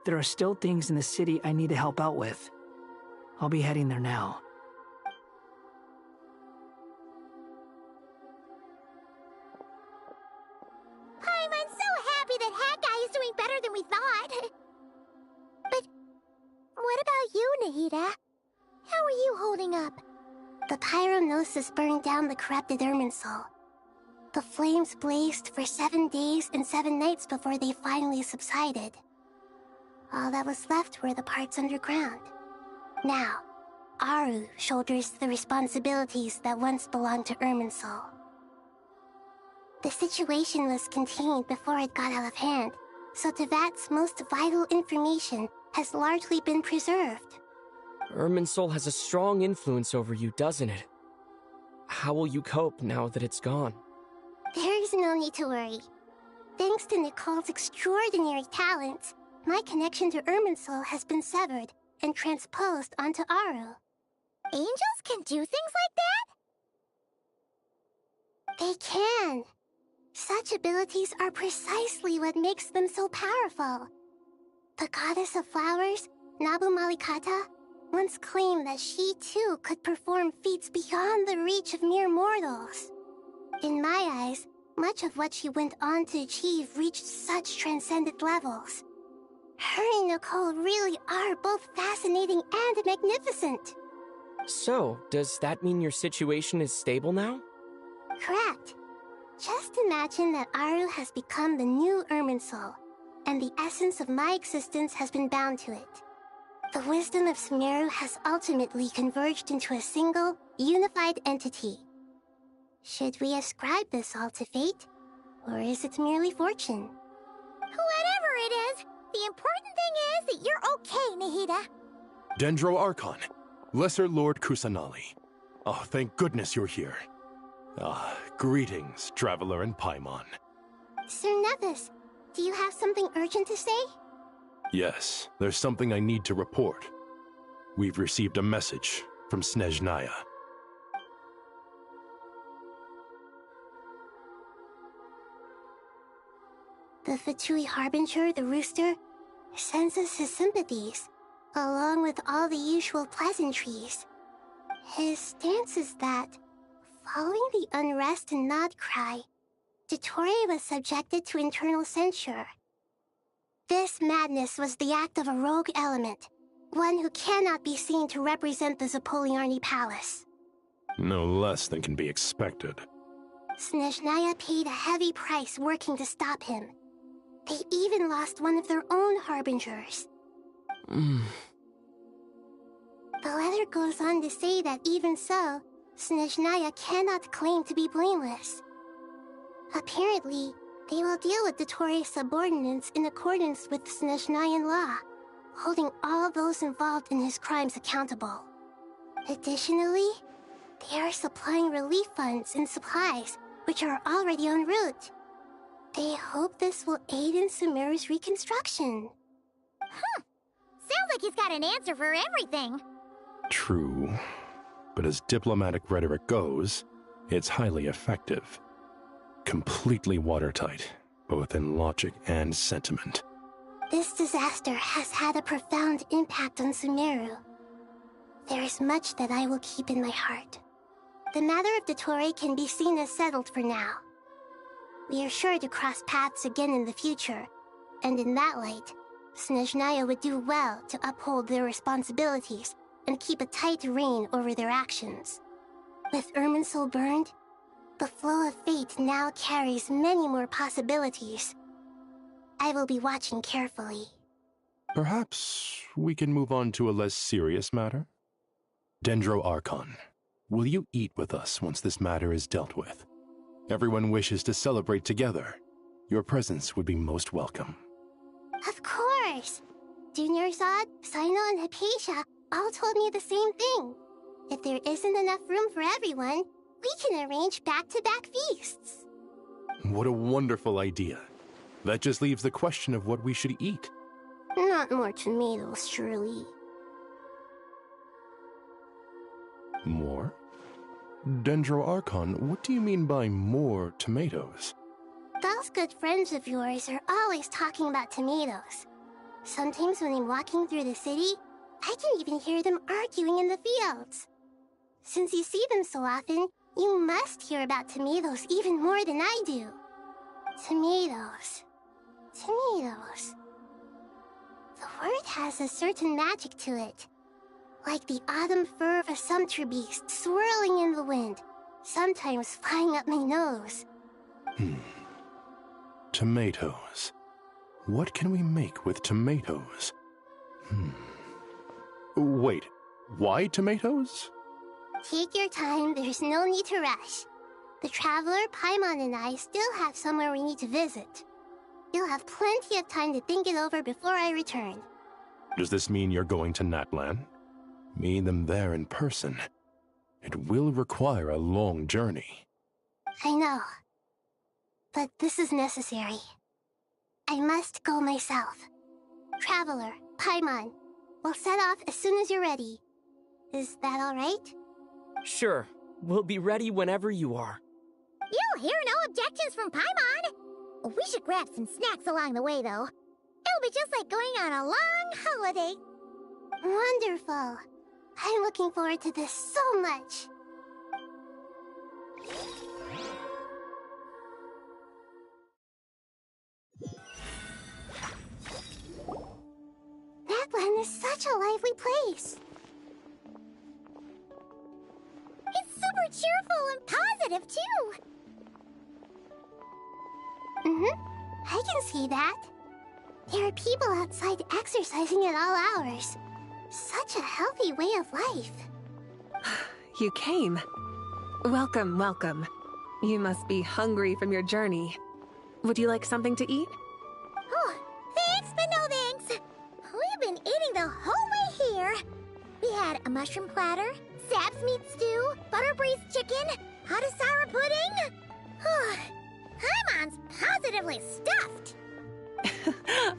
There are still things in the city I need to help out with. I'll be heading there now. I'm so happy that Hat Guy is doing better than we thought. But what about you, Nahida? How are you holding up? The pyronosis burned down the corrupted Irminsul. The flames blazed for 7 days and 7 nights before they finally subsided. All that was left were the parts underground. Now, Aru shoulders the responsibilities that once belonged to Irminsul. The situation was contained before it got out of hand, so Tevat's most vital information has largely been preserved. Irminsul has a strong influence over you, doesn't it? How will you cope now that it's gone? There is no need to worry. Thanks to Nicole's extraordinary talents, my connection to Irminsul has been severed and transposed onto Aru. Angels can do things like that? They can. Such abilities are precisely what makes them so powerful. The goddess of flowers, Nabu Malikata, once claimed that she too could perform feats beyond the reach of mere mortals. In my eyes, much of what she went on to achieve reached such transcendent levels. Her and Nicole really are both fascinating and magnificent. So, does that mean your situation is stable now? Correct. Just imagine that Aru has become the new Irminsul, and the essence of my existence has been bound to it. The wisdom of Sumeru has ultimately converged into a single, unified entity. Should we ascribe this all to fate, or is it merely fortune? Whatever it is, the important thing is that you're okay, Nahida. Dendro Archon, Lesser Lord Kusanali. Oh, thank goodness you're here. Greetings, Traveler and Paimon. Sir Nevis, do you have something urgent to say? Yes, there's something I need to report. We've received a message from Snezhnaya. The Fatui Harbinger, the Rooster, sends us his sympathies, along with all the usual pleasantries. His stance is that, following the unrest in Nodcry, Dottore was subjected to internal censure. This madness was the act of a rogue element, one who cannot be seen to represent the Zapoliarni Palace. No less than can be expected. Snezhnaya paid a heavy price working to stop him. They even lost one of their own harbingers. The letter goes on to say that even so, Snezhnaya cannot claim to be blameless. Apparently, They will deal with Dottore subordinates in accordance with Snezhnayan law, holding all those involved in his crimes accountable. Additionally, they are supplying relief funds and supplies, which are already en route. They hope this will aid in Sumeru's reconstruction. Sounds like he's got an answer for everything. True. But as diplomatic rhetoric goes, it's highly effective. Completely watertight, both in logic and sentiment. This disaster has had a profound impact on Sumeru. There is much that I will keep in my heart. The matter of Dottore can be seen as settled for now. We are sure to cross paths again in the future, and in that light, Snezhnaya would do well to uphold their responsibilities and keep a tight rein over their actions. With Irminsul burned, the flow of fate now carries many more possibilities. I will be watching carefully. Perhaps we can move on to a less serious matter? Dendro Archon, will you eat with us once this matter is dealt with? Everyone wishes to celebrate together. Your presence would be most welcome. Of course! Junior Zod, Sino, and Hypatia all told me the same thing. If there isn't enough room for everyone, we can arrange back-to-back feasts. What a wonderful idea. That just leaves the question of what we should eat. Not more tomatoes, surely. More? Dendro Archon, what do you mean by more tomatoes? Those good friends of yours are always talking about tomatoes. Sometimes when I'm walking through the city, I can even hear them arguing in the fields. Since you see them so often, you must hear about tomatoes even more than I do. Tomatoes. Tomatoes. The word has a certain magic to it. Like the autumn fur of a sumpter beast swirling in the wind, sometimes flying up my nose. Tomatoes. What can we make with tomatoes? Wait, why tomatoes? Take your time, there's no need to rush. The Traveler, Paimon, and I still have somewhere we need to visit. You'll have plenty of time to think it over before I return. Does this mean you're going to Natlan? Meet them there in person. It will require a long journey. I know. But this is necessary. I must go myself. Traveler, Paimon, we'll set off as soon as you're ready. Is that all right? Sure. We'll be ready whenever you are. You'll hear no objections from Paimon. We should grab some snacks along the way, though. It'll be just like going on a long holiday. Wonderful. I'm looking forward to this so much. Natlan is such a lively place. It's super cheerful and positive, too. I can see that. There are people outside exercising at all hours. Such a healthy way of life. You came. Welcome, welcome. You must be hungry from your journey. Would you like something to eat? Oh, thanks, but no thanks. We've been eating the whole way here. We had a mushroom platter, Sap's meat stew, butter braised chicken, hot asara pudding. Paimon's positively stuffed.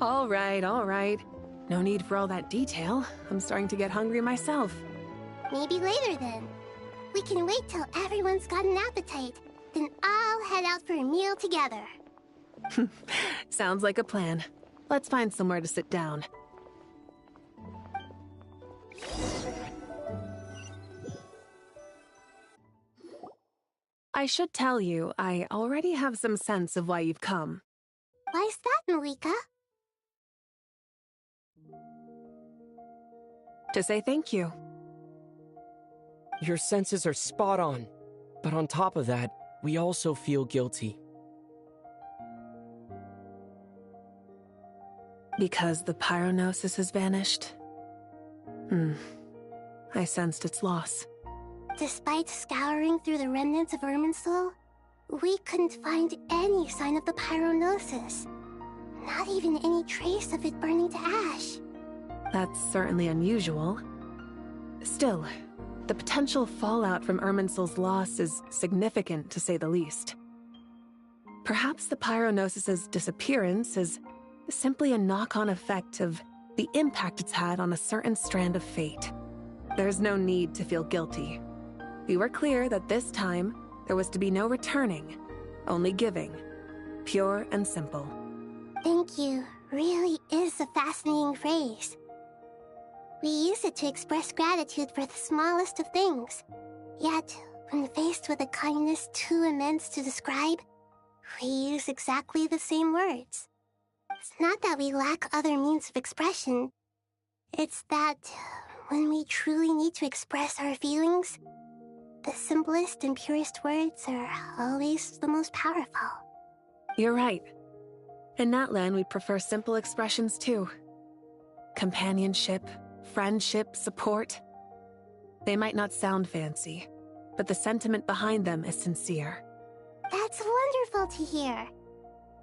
All right, all right. No need for all that detail. I'm starting to get hungry myself. Maybe later then. We can wait till everyone's got an appetite, then I'll head out for a meal together. Sounds like a plan. Let's find somewhere to sit down. I should tell you, I already have some sense of why you've come. Why's that, Malika? To say thank you. Your senses are spot on. But on top of that, we also feel guilty. Because the pyronosis has vanished? I sensed its loss. Despite scouring through the remnants of Irminsul, we couldn't find any sign of the pyronosis. Not even any trace of it burning to ash. That's certainly unusual. Still, the potential fallout from Irminsul's loss is significant, to say the least. Perhaps the pyronosis's disappearance is simply a knock-on effect of the impact it's had on a certain strand of fate. There's no need to feel guilty. We were clear that this time, there was to be no returning, only giving. Pure and simple. Thank you really is a fascinating phrase. We use it to express gratitude for the smallest of things. Yet, when faced with a kindness too immense to describe, we use exactly the same words. It's not that we lack other means of expression. It's that when we truly need to express our feelings, the simplest and purest words are always the most powerful. You're right. In Natlan, we prefer simple expressions too. Companionship, friendship, support. They might not sound fancy, but the sentiment behind them is sincere. That's wonderful to hear.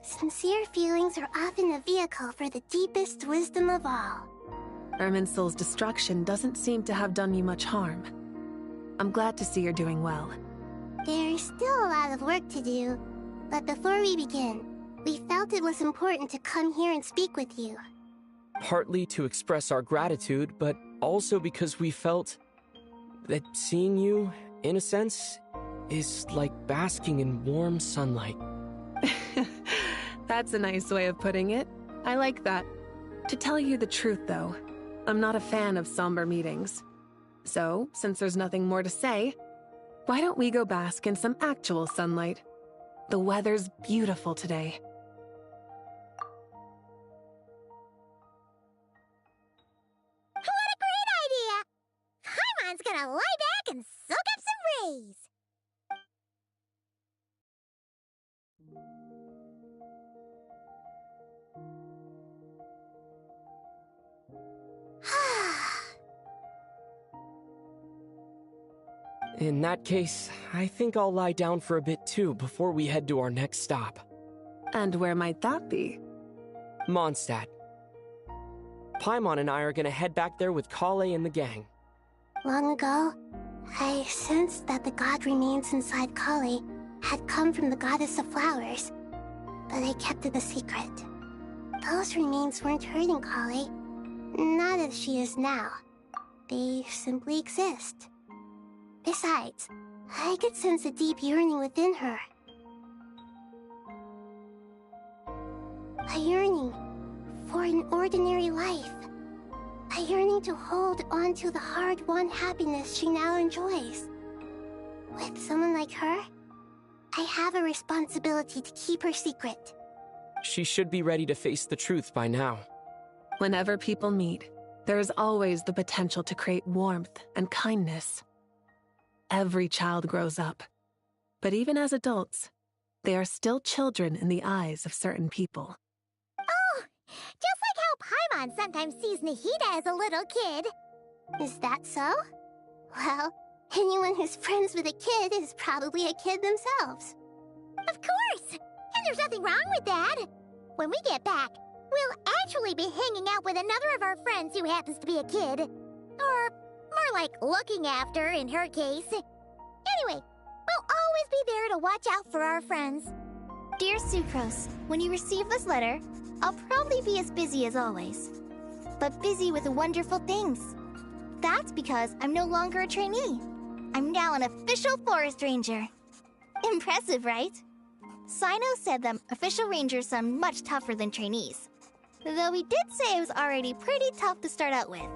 Sincere feelings are often a vehicle for the deepest wisdom of all. Irminsul's destruction doesn't seem to have done you much harm. I'm glad to see you're doing well. There's still a lot of work to do, but before we begin, we felt it was important to come here and speak with you. Partly to express our gratitude, but also because we felt that seeing you, in a sense, is like basking in warm sunlight. That's a nice way of putting it. I like that. To tell you the truth, though, I'm not a fan of somber meetings. So, since there's nothing more to say, why don't we go bask in some actual sunlight? The weather's beautiful today. What a great idea! Paimon's gonna lie back and soak up some rays. In that case, I think I'll lie down for a bit too before we head to our next stop. And where might that be? Mondstadt. Paimon and I are gonna head back there with Kale and the gang. Long ago, I sensed that the god remains inside Kale had come from the goddess of flowers, but I kept it a secret. Those remains weren't hurting Kale, not as she is now. They simply exist. Besides, I could sense a deep yearning within her. A yearning for an ordinary life. A yearning to hold on to the hard-won happiness she now enjoys. With someone like her, I have a responsibility to keep her secret. She should be ready to face the truth by now. Whenever people meet, there is always the potential to create warmth and kindness. Every child grows up, but even as adults, they are still children in the eyes of certain people. Oh, just like how Paimon sometimes sees Nahida as a little kid. Is that so? Well, anyone who's friends with a kid is probably a kid themselves. Of course! And there's nothing wrong with that. When we get back, we'll actually be hanging out with another of our friends who happens to be a kid. Or more like looking after, in her case. Anyway, we'll always be there to watch out for our friends. Dear Sucrose, when you receive this letter, I'll probably be as busy as always. But busy with wonderful things. That's because I'm no longer a trainee. I'm now an official forest ranger. Impressive, right? Sino said them official rangers sound much tougher than trainees. Though he did say it was already pretty tough to start out with.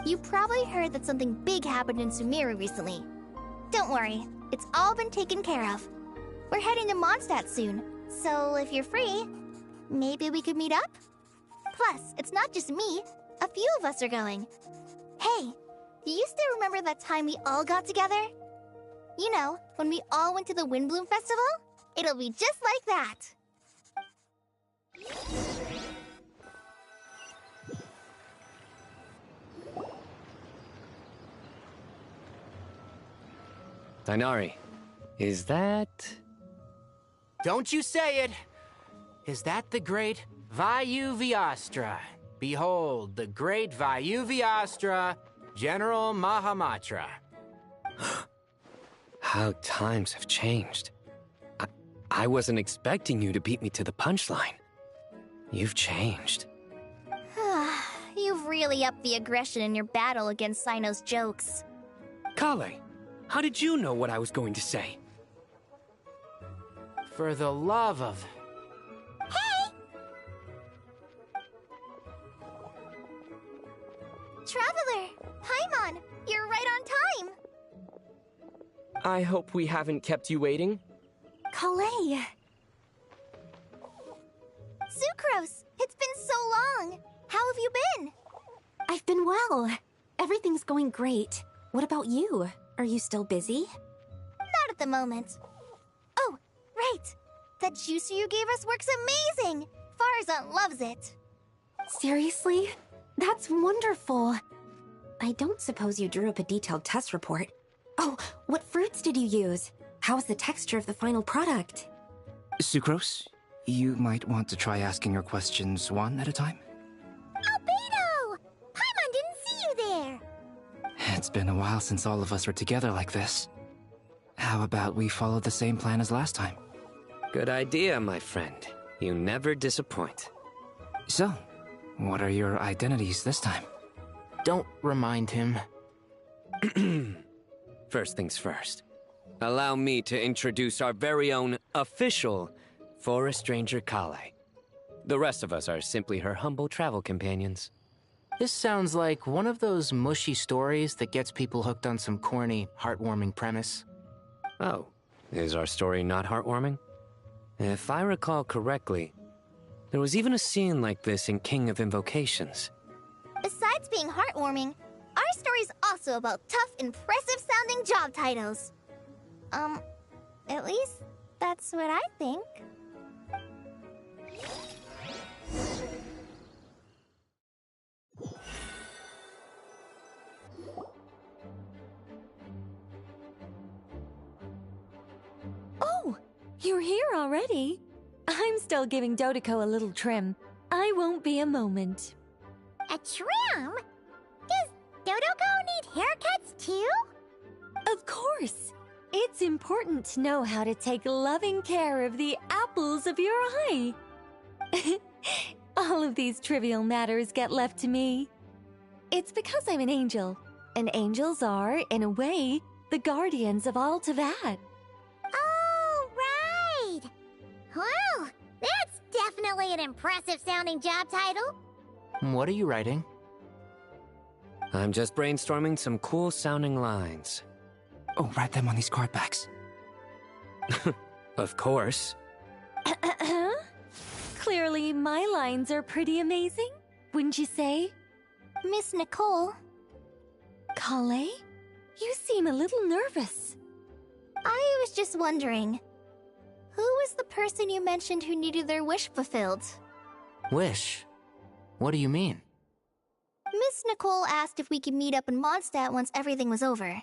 You probably heard that something big happened in Sumeru recently. Don't worry, it's all been taken care of. We're heading to Mondstadt soon, so if you're free, maybe we could meet up? Plus, it's not just me. A few of us are going. Hey, do you still remember that time we all got together? You know, when we all went to the Windbloom Festival? It'll be just like that. Tighnari, is that Don't you say it! Is that the great Vayu Vyastra? Behold, the great Vayu Vyastra, General Mahamatra. How times have changed. I wasn't expecting you to beat me to the punchline. You've changed. You've really upped the aggression in your battle against Sino's jokes. Kale, how did you know what I was going to say? For the love of... Hey! Traveler! Paimon! You're right on time! I hope we haven't kept you waiting. Kalei! Sucrose! It's been so long! How have you been? I've been well. Everything's going great. What about you? Are you still busy? Not at the moment. Oh, right! That juicer you gave us works amazing! Farzan loves it! Seriously? That's wonderful. I don't suppose you drew up a detailed test report. Oh, what fruits did you use? How's the texture of the final product? Sucrose, you might want to try asking your questions one at a time. Albedo! Paimon didn't see you there! It's been a while since all of us were together like this. How about we follow the same plan as last time? Good idea, my friend. You never disappoint. So, what are your identities this time? Don't remind him. First things first. Allow me to introduce our very own official Forest Ranger Kale. The rest of us are simply her humble travel companions. This sounds like one of those mushy stories that gets people hooked on some corny, heartwarming premise. Oh, is our story not heartwarming? If I recall correctly, there was even a scene like this in King of Invocations. Besides being heartwarming, our story's also about tough, impressive-sounding job titles. At least that's what I think. Oh, you're here already? I'm still giving Dodeko a little trim. I won't be a moment. A trim? Does Dodoko need haircuts too? Of course. It's important to know how to take loving care of the apples of your eye. All of these trivial matters get left to me. It's because I'm an angel, and angels are, in a way, the guardians of all Tavad. Oh, right! Wow, that's definitely an impressive-sounding job title. What are you writing? I'm just brainstorming some cool-sounding lines. Oh, write them on these card backs. Of course. Clearly, my lines are pretty amazing, wouldn't you say? Miss Nicole. Kale? You seem a little nervous. I was just wondering, who was the person you mentioned who needed their wish fulfilled? Wish? What do you mean? Miss Nicole asked if we could meet up in Mondstadt once everything was over.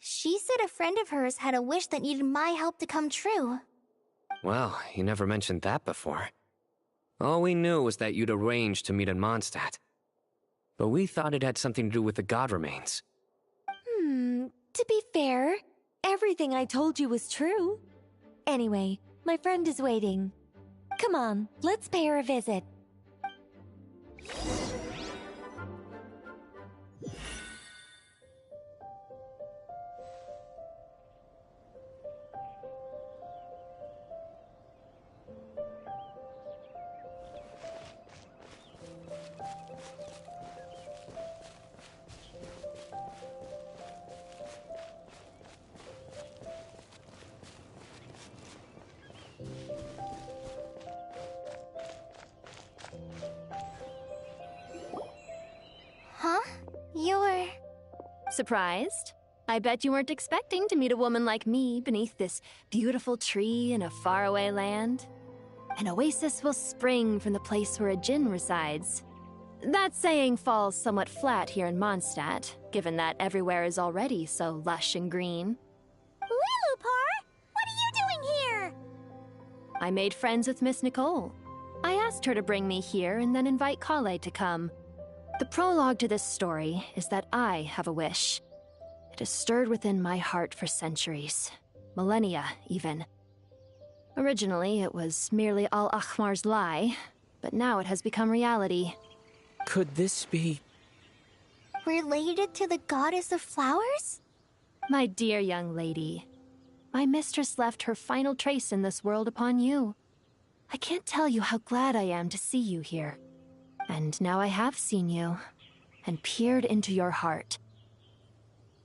She said a friend of hers had a wish that needed my help to come true. Well, you never mentioned that before. All we knew was that you'd arranged to meet in Mondstadt. But we thought it had something to do with the god remains. To be fair, everything I told you was true. Anyway, my friend is waiting. Come on, let's pay her a visit. Huh? You're... Surprised? I bet you weren't expecting to meet a woman like me beneath this beautiful tree in a faraway land. An oasis will spring from the place where a djinn resides. That saying falls somewhat flat here in Mondstadt, given that everywhere is already so lush and green. Lilupar, what are you doing here? I made friends with Miss Nicole. I asked her to bring me here and then invite Kale to come. The prologue to this story is that I have a wish. It has stirred within my heart for centuries. Millennia, even. Originally, it was merely Al-Ahmar's lie, but now it has become reality. Could this be... Related to the goddess of flowers? My dear young lady, my mistress left her final trace in this world upon you. I can't tell you how glad I am to see you here. And now I have seen you, and peered into your heart.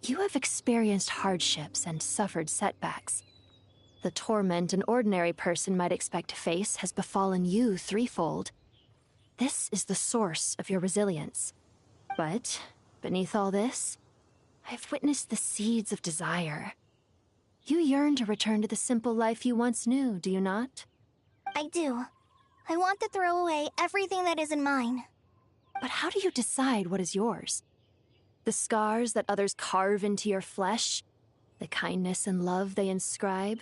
You have experienced hardships and suffered setbacks. The torment an ordinary person might expect to face has befallen you threefold. This is the source of your resilience. But, beneath all this, I have witnessed the seeds of desire. You yearn to return to the simple life you once knew, do you not? I do. I want to throw away everything that isn't mine. But how do you decide what is yours? The scars that others carve into your flesh? The kindness and love they inscribe?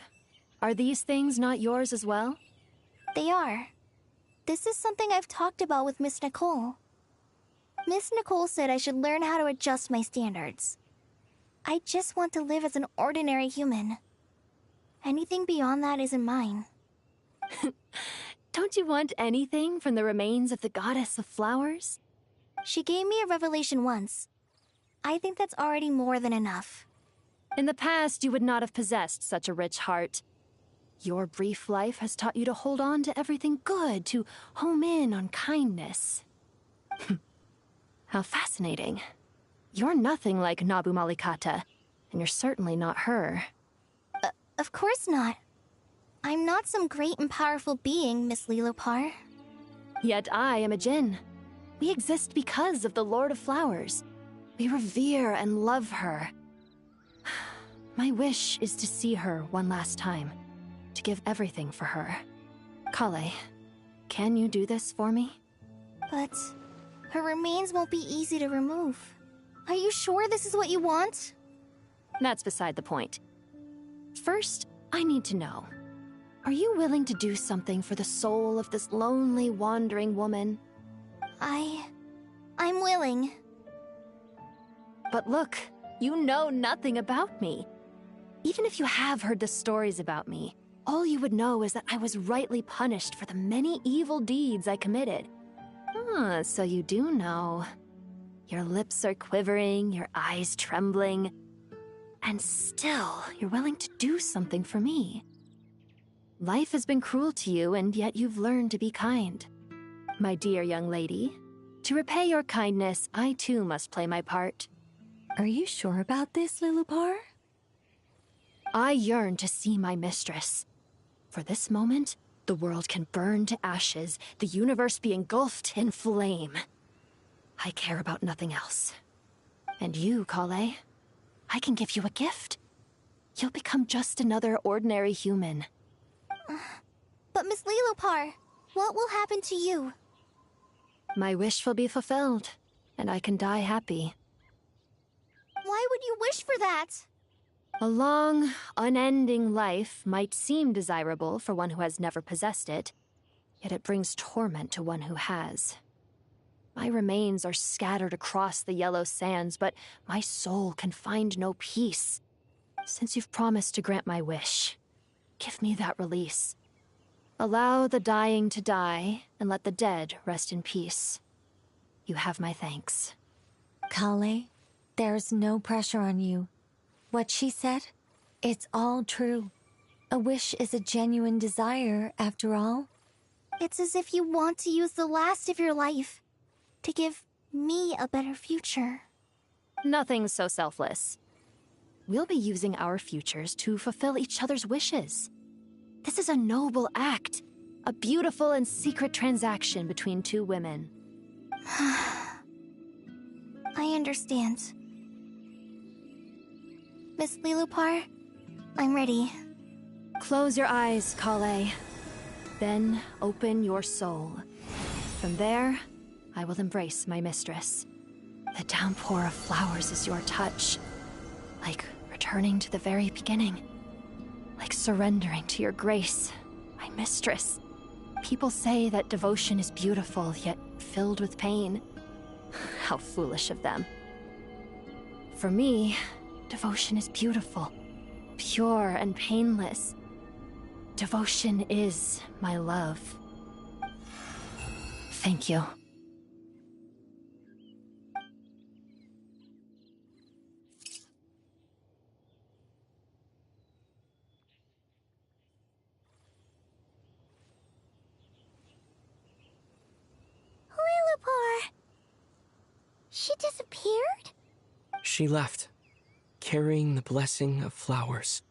Are these things not yours as well? They are. This is something I've talked about with Miss Nicole. Miss Nicole said I should learn how to adjust my standards. I just want to live as an ordinary human. Anything beyond that isn't mine. Don't you want anything from the remains of the goddess of flowers? She gave me a revelation once. I think that's already more than enough. In the past, you would not have possessed such a rich heart. Your brief life has taught you to hold on to everything good, to home in on kindness. How fascinating. You're nothing like Nabu Malikata, and you're certainly not her. Of course not. I'm not some great and powerful being, Miss Lilopar. Yet I am a Djinn. We exist because of the Lord of Flowers. We revere and love her. My wish is to see her one last time, to give everything for her. Kale, can you do this for me? But her remains won't be easy to remove. Are you sure this is what you want? That's beside the point. First, I need to know. Are you willing to do something for the soul of this lonely, wandering woman? I'm willing. But look, you know nothing about me. Even if you have heard the stories about me, all you would know is that I was rightly punished for the many evil deeds I committed. Ah, so you do know. Your lips are quivering, your eyes trembling, and still you're willing to do something for me. Life has been cruel to you, and yet you've learned to be kind. My dear young lady, to repay your kindness, I too must play my part. Are you sure about this, Lilopar? I yearn to see my mistress. For this moment, the world can burn to ashes, the universe be engulfed in flame. I care about nothing else. And you, Kale, I can give you a gift. You'll become just another ordinary human. But Miss Lilopar, what will happen to you? My wish will be fulfilled, and I can die happy. Why would you wish for that? A long, unending life might seem desirable for one who has never possessed it, yet it brings torment to one who has. My remains are scattered across the yellow sands, but my soul can find no peace. Since you've promised to grant my wish, give me that release. Allow the dying to die, and let the dead rest in peace. You have my thanks. Kale, there's no pressure on you. What she said, it's all true. A wish is a genuine desire, after all. It's as if you want to use the last of your life to give me a better future. Nothing so selfless. We'll be using our futures to fulfill each other's wishes. This is a noble act, a beautiful and secret transaction between two women. I understand. Miss Lilopar, I'm ready. Close your eyes, Kale. Then open your soul. From there, I will embrace my mistress. The downpour of flowers is your touch. Like returning to the very beginning. Like surrendering to your grace. I mistress. People say that devotion is beautiful, yet filled with pain. How foolish of them. For me, devotion is beautiful, pure and painless. Devotion is my love. Thank you. Lillipore! She disappeared? She left, carrying the blessing of flowers.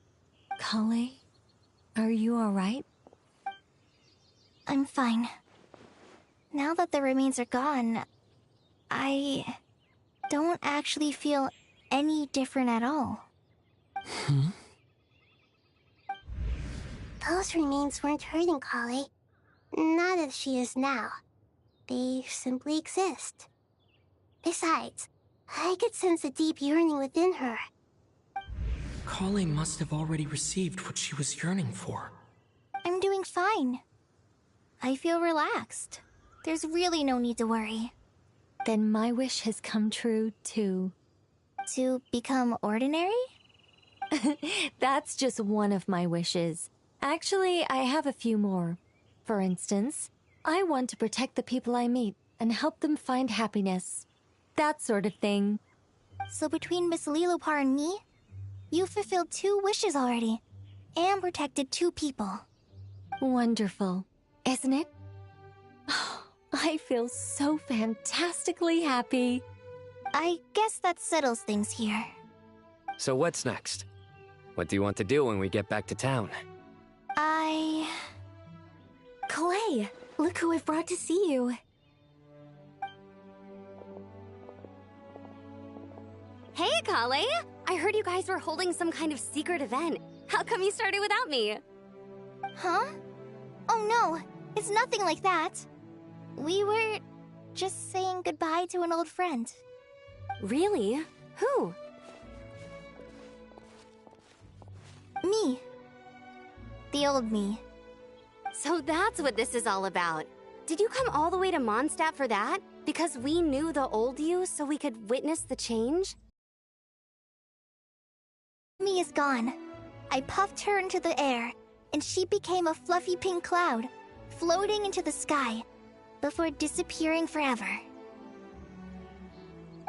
Kale, are you alright? I'm fine. Now that the remains are gone, I don't actually feel any different at all. Those remains weren't hurting Kale. Not as she is now. They simply exist. Besides, I could sense a deep yearning within her. Kale must have already received what she was yearning for. I'm doing fine. I feel relaxed. There's really no need to worry. Then my wish has come true, too. To become ordinary? That's just one of my wishes. Actually, I have a few more. For instance, I want to protect the people I meet and help them find happiness. That sort of thing. So between Miss Lillipore and me, you've fulfilled 2 wishes already, and protected 2 people. Wonderful, isn't it? I feel so fantastically happy. I guess that settles things here. So what's next? What do you want to do when we get back to town? Clay, look who I've brought to see you. Hey, Kale! I heard you guys were holding some kind of secret event. How come you started without me? Huh? Oh no, it's nothing like that. We were just saying goodbye to an old friend. Really? Who? Me. The old me. So that's what this is all about. Did you come all the way to Mondstadt for that? Because we knew the old you so we could witness the change? Me is gone. I puffed her into the air, and she became a fluffy pink cloud, floating into the sky, before disappearing forever.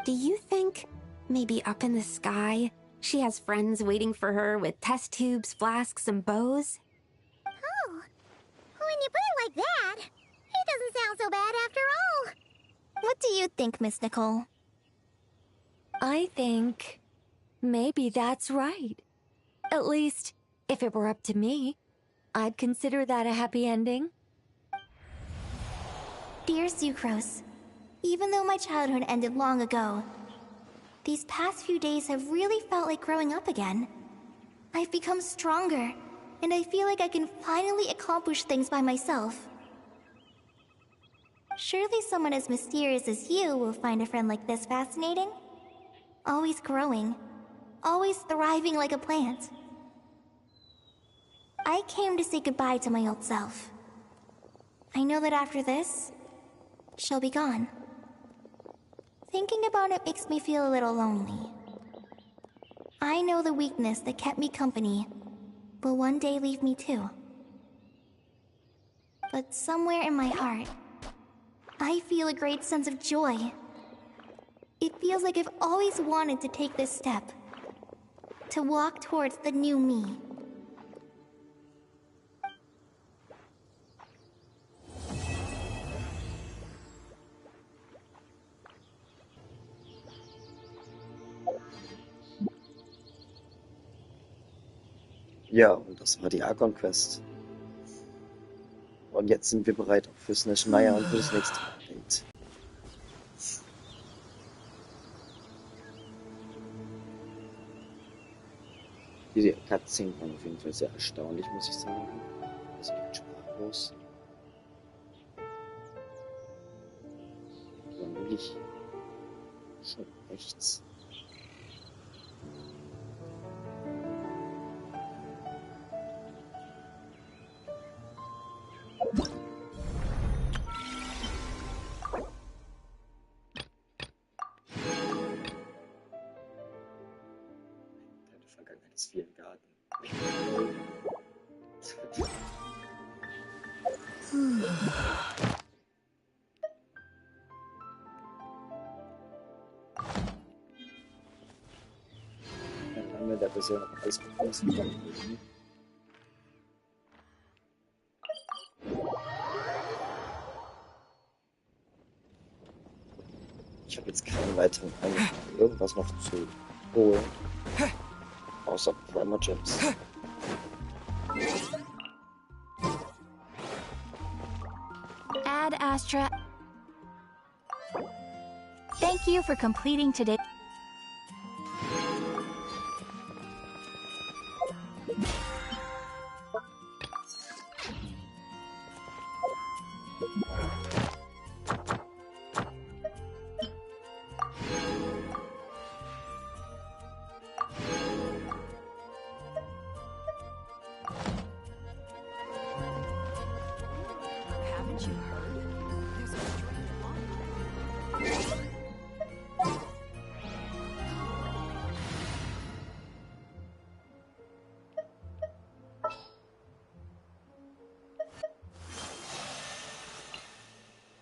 Do you think, maybe up in the sky, she has friends waiting for her with test tubes, flasks, and bows? Oh, when you put it like that, it doesn't sound so bad after all. What do you think, Miss Nicole? I think maybe that's right. At least, if it were up to me, I'd consider that a happy ending. Dear Sucrose, even though my childhood ended long ago, these past few days have really felt like growing up again. I've become stronger, and I feel like I can finally accomplish things by myself. Surely someone as mysterious as you will find a friend like this fascinating? Always growing, always thriving like a plant. I came to say goodbye to my old self. I know that after this, she'll be gone. Thinking about it makes me feel a little lonely. I know the weakness that kept me company will one day leave me too. But somewhere in my heart, I feel a great sense of joy. It feels like I've always wanted to take this step, to walk towards the new me. Ja, und das war die Argon-Quest. Und jetzt sind wir bereit auch fürs Naschmeier und für das nächste Update. Diese Cutscene waren auf jeden Fall sehr erstaunlich, muss ich sagen. Also ich bin sprachlos. Aber wirklich schon rechts. Vergangenheit des vielen Garten. Dann haben wir da bisher noch alles bekommen. Ich habe jetzt keinen weiteren Eindruck, irgendwas noch zu holen. Außer Primer Gems. Ad Astra. Thank you for completing today.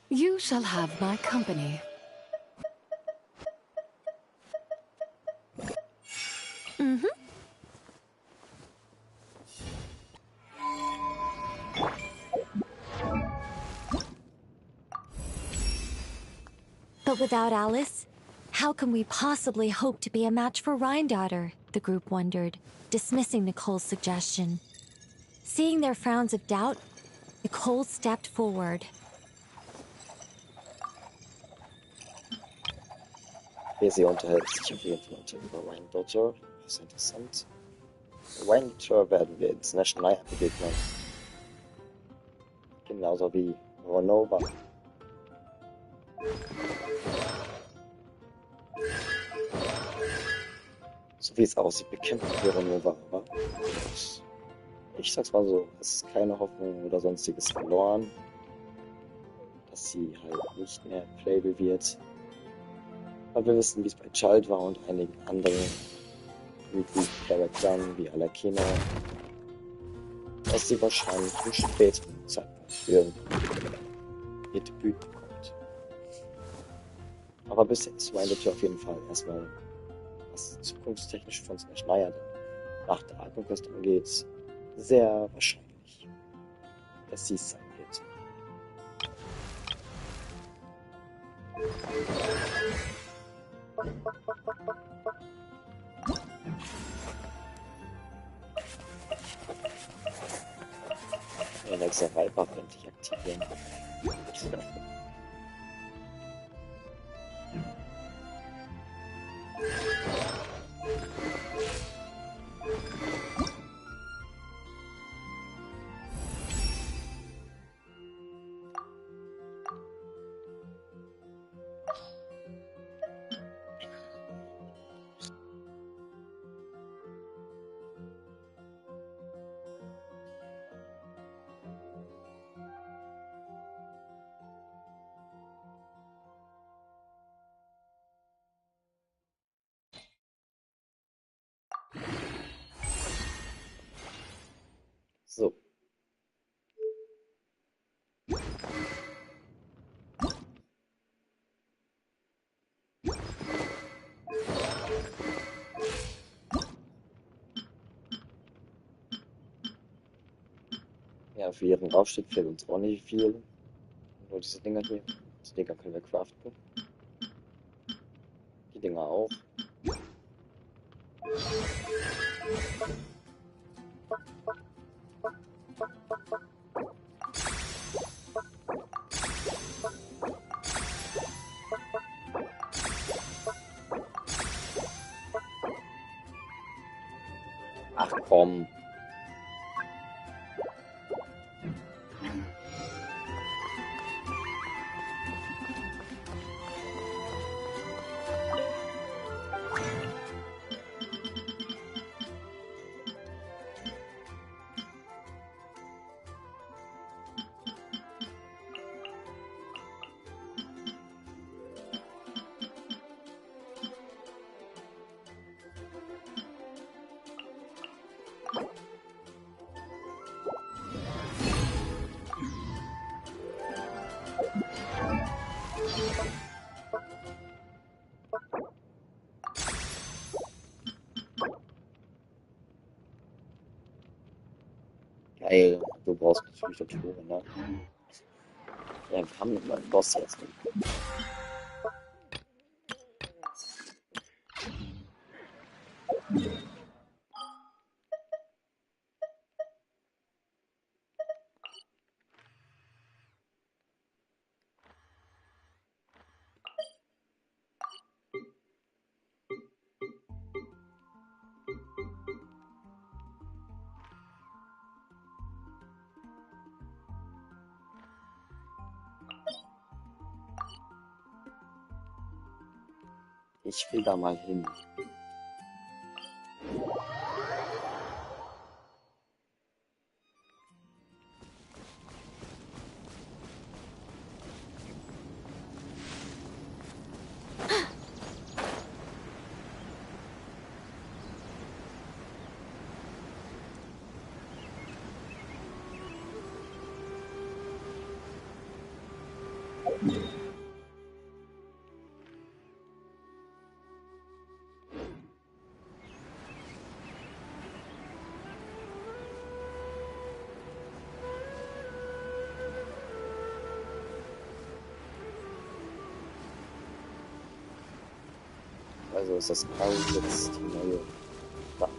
You shall have my company. Mm-hmm. But without Alice, how can we possibly hope to be a match for Rhindaughter? The group wondered, dismissing Nicole's suggestion. Seeing their frowns of doubt, Nicole stepped forward. Sie unterhält sich auf jeden Fall über Rhindaughter. Das ist interessant. Rhindaughter werden wir ins National begegnen. Genauso wie Ronova. So wie es aussieht, bekämpfen wir Ronova, aber ich sag's mal so, es ist keine Hoffnung oder sonstiges verloren, dass sie halt nicht mehr playable wird. Aber wir wissen, wie es bei Child war und einigen anderen Charakteren wie Alakena, dass sie wahrscheinlich zum späteren Zeitpunkt für ihr Debüt bekommt. Aber bisher ist Rhindaughter auf jeden Fall erstmal, was zukunftstechnisch von Smash Naya nach der Arkham-Quest angeht, sehr wahrscheinlich, dass sie es sein wird. Ja, nächster Viper endlich aktivieren. So. Ja, für ihren Aufstieg fehlt uns auch nicht viel. Nur diese Dinger hier. Die Dinger können wir craften. Die Dinger auch. Ach komm. Weil du brauchst natürlich auch Tore, ne? Ja, wir haben immer einen Boss jetzt. Ich will da mal hin. Also ist das Blau jetzt die neue Waffe.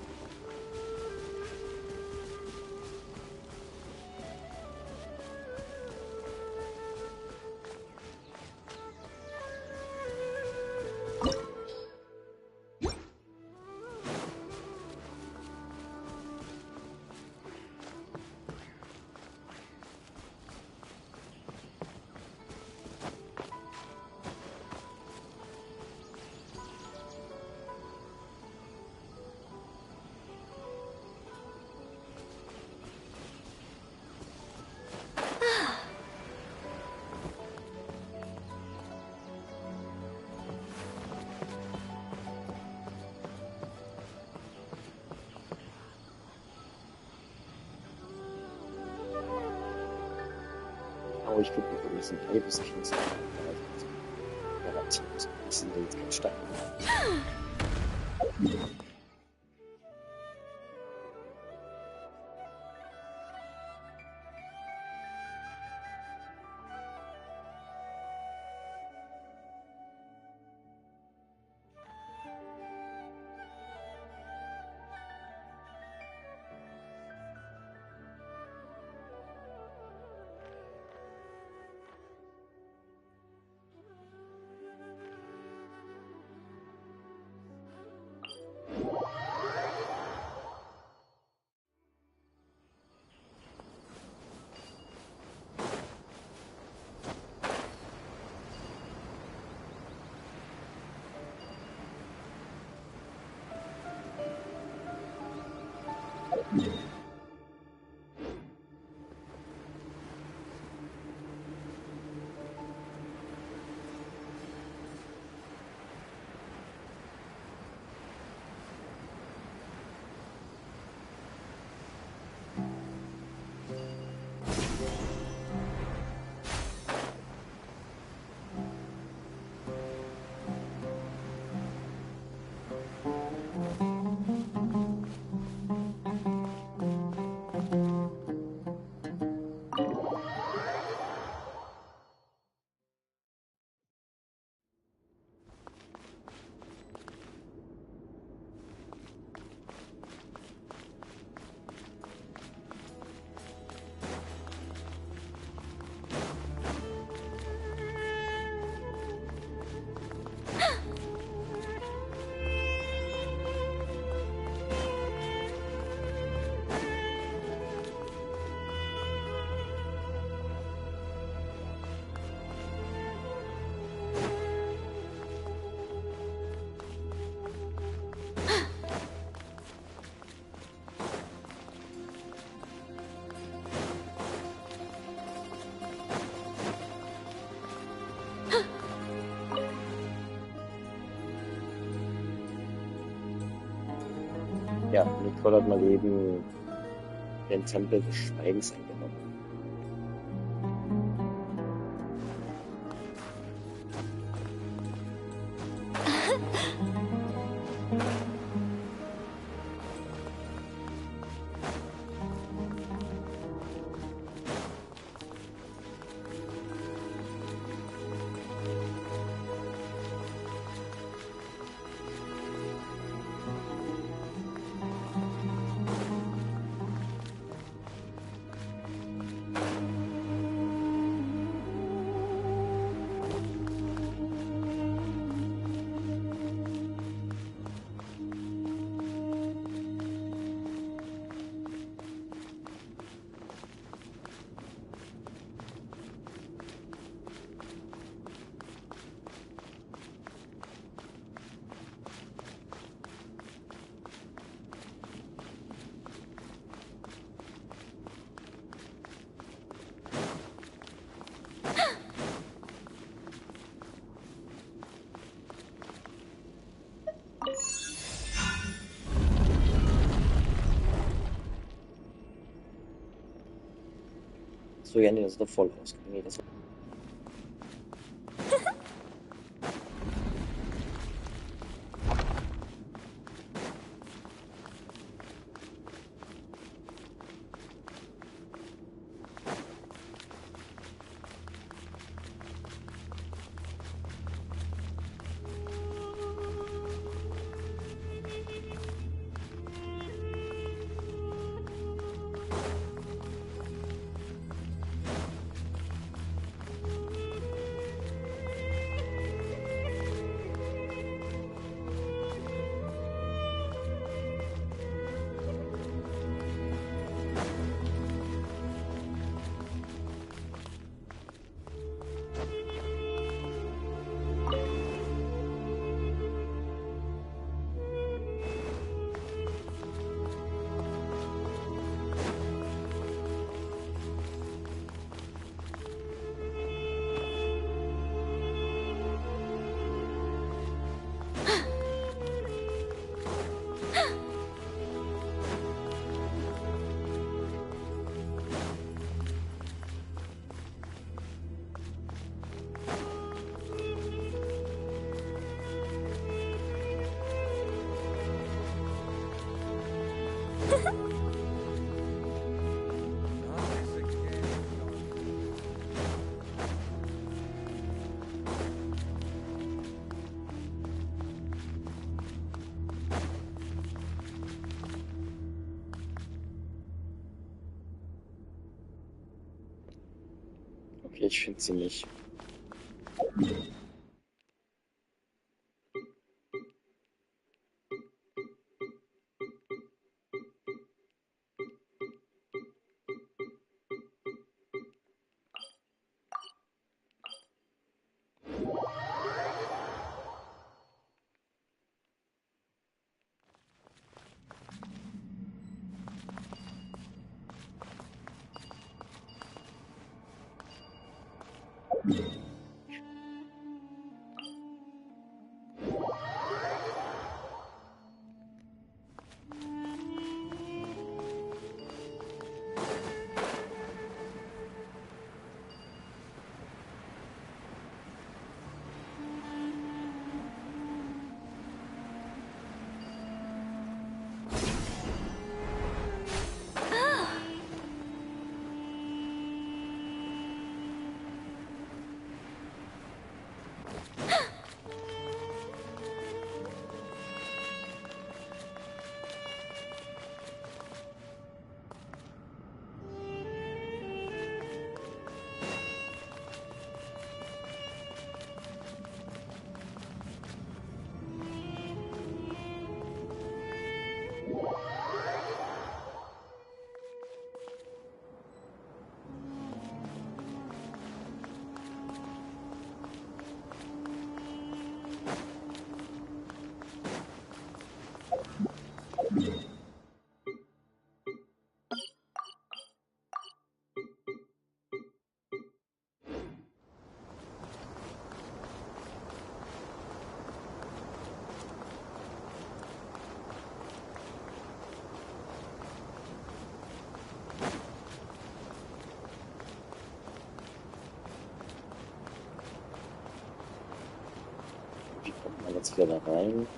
Oh, ich gucke mir diesen Davis-Kings an. Garantiert. Ich sehe jetzt keinen Stein. Ja, Nicole hat mal eben den Tempel des Schweigens eingenommen. So, ja, nee, das ist der Vollausgang. Nee, das okay, ich finde sie nicht. Wie kommt man jetzt wieder da rein?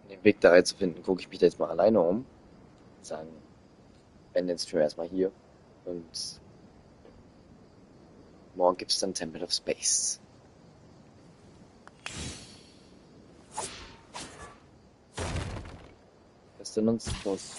Den Weg da reinzufinden, gucke ich mich da jetzt mal alleine um. Sagen, wenn den Stream erstmal hier. Und morgen gibt es dann Temple of Space. Was denn uns los?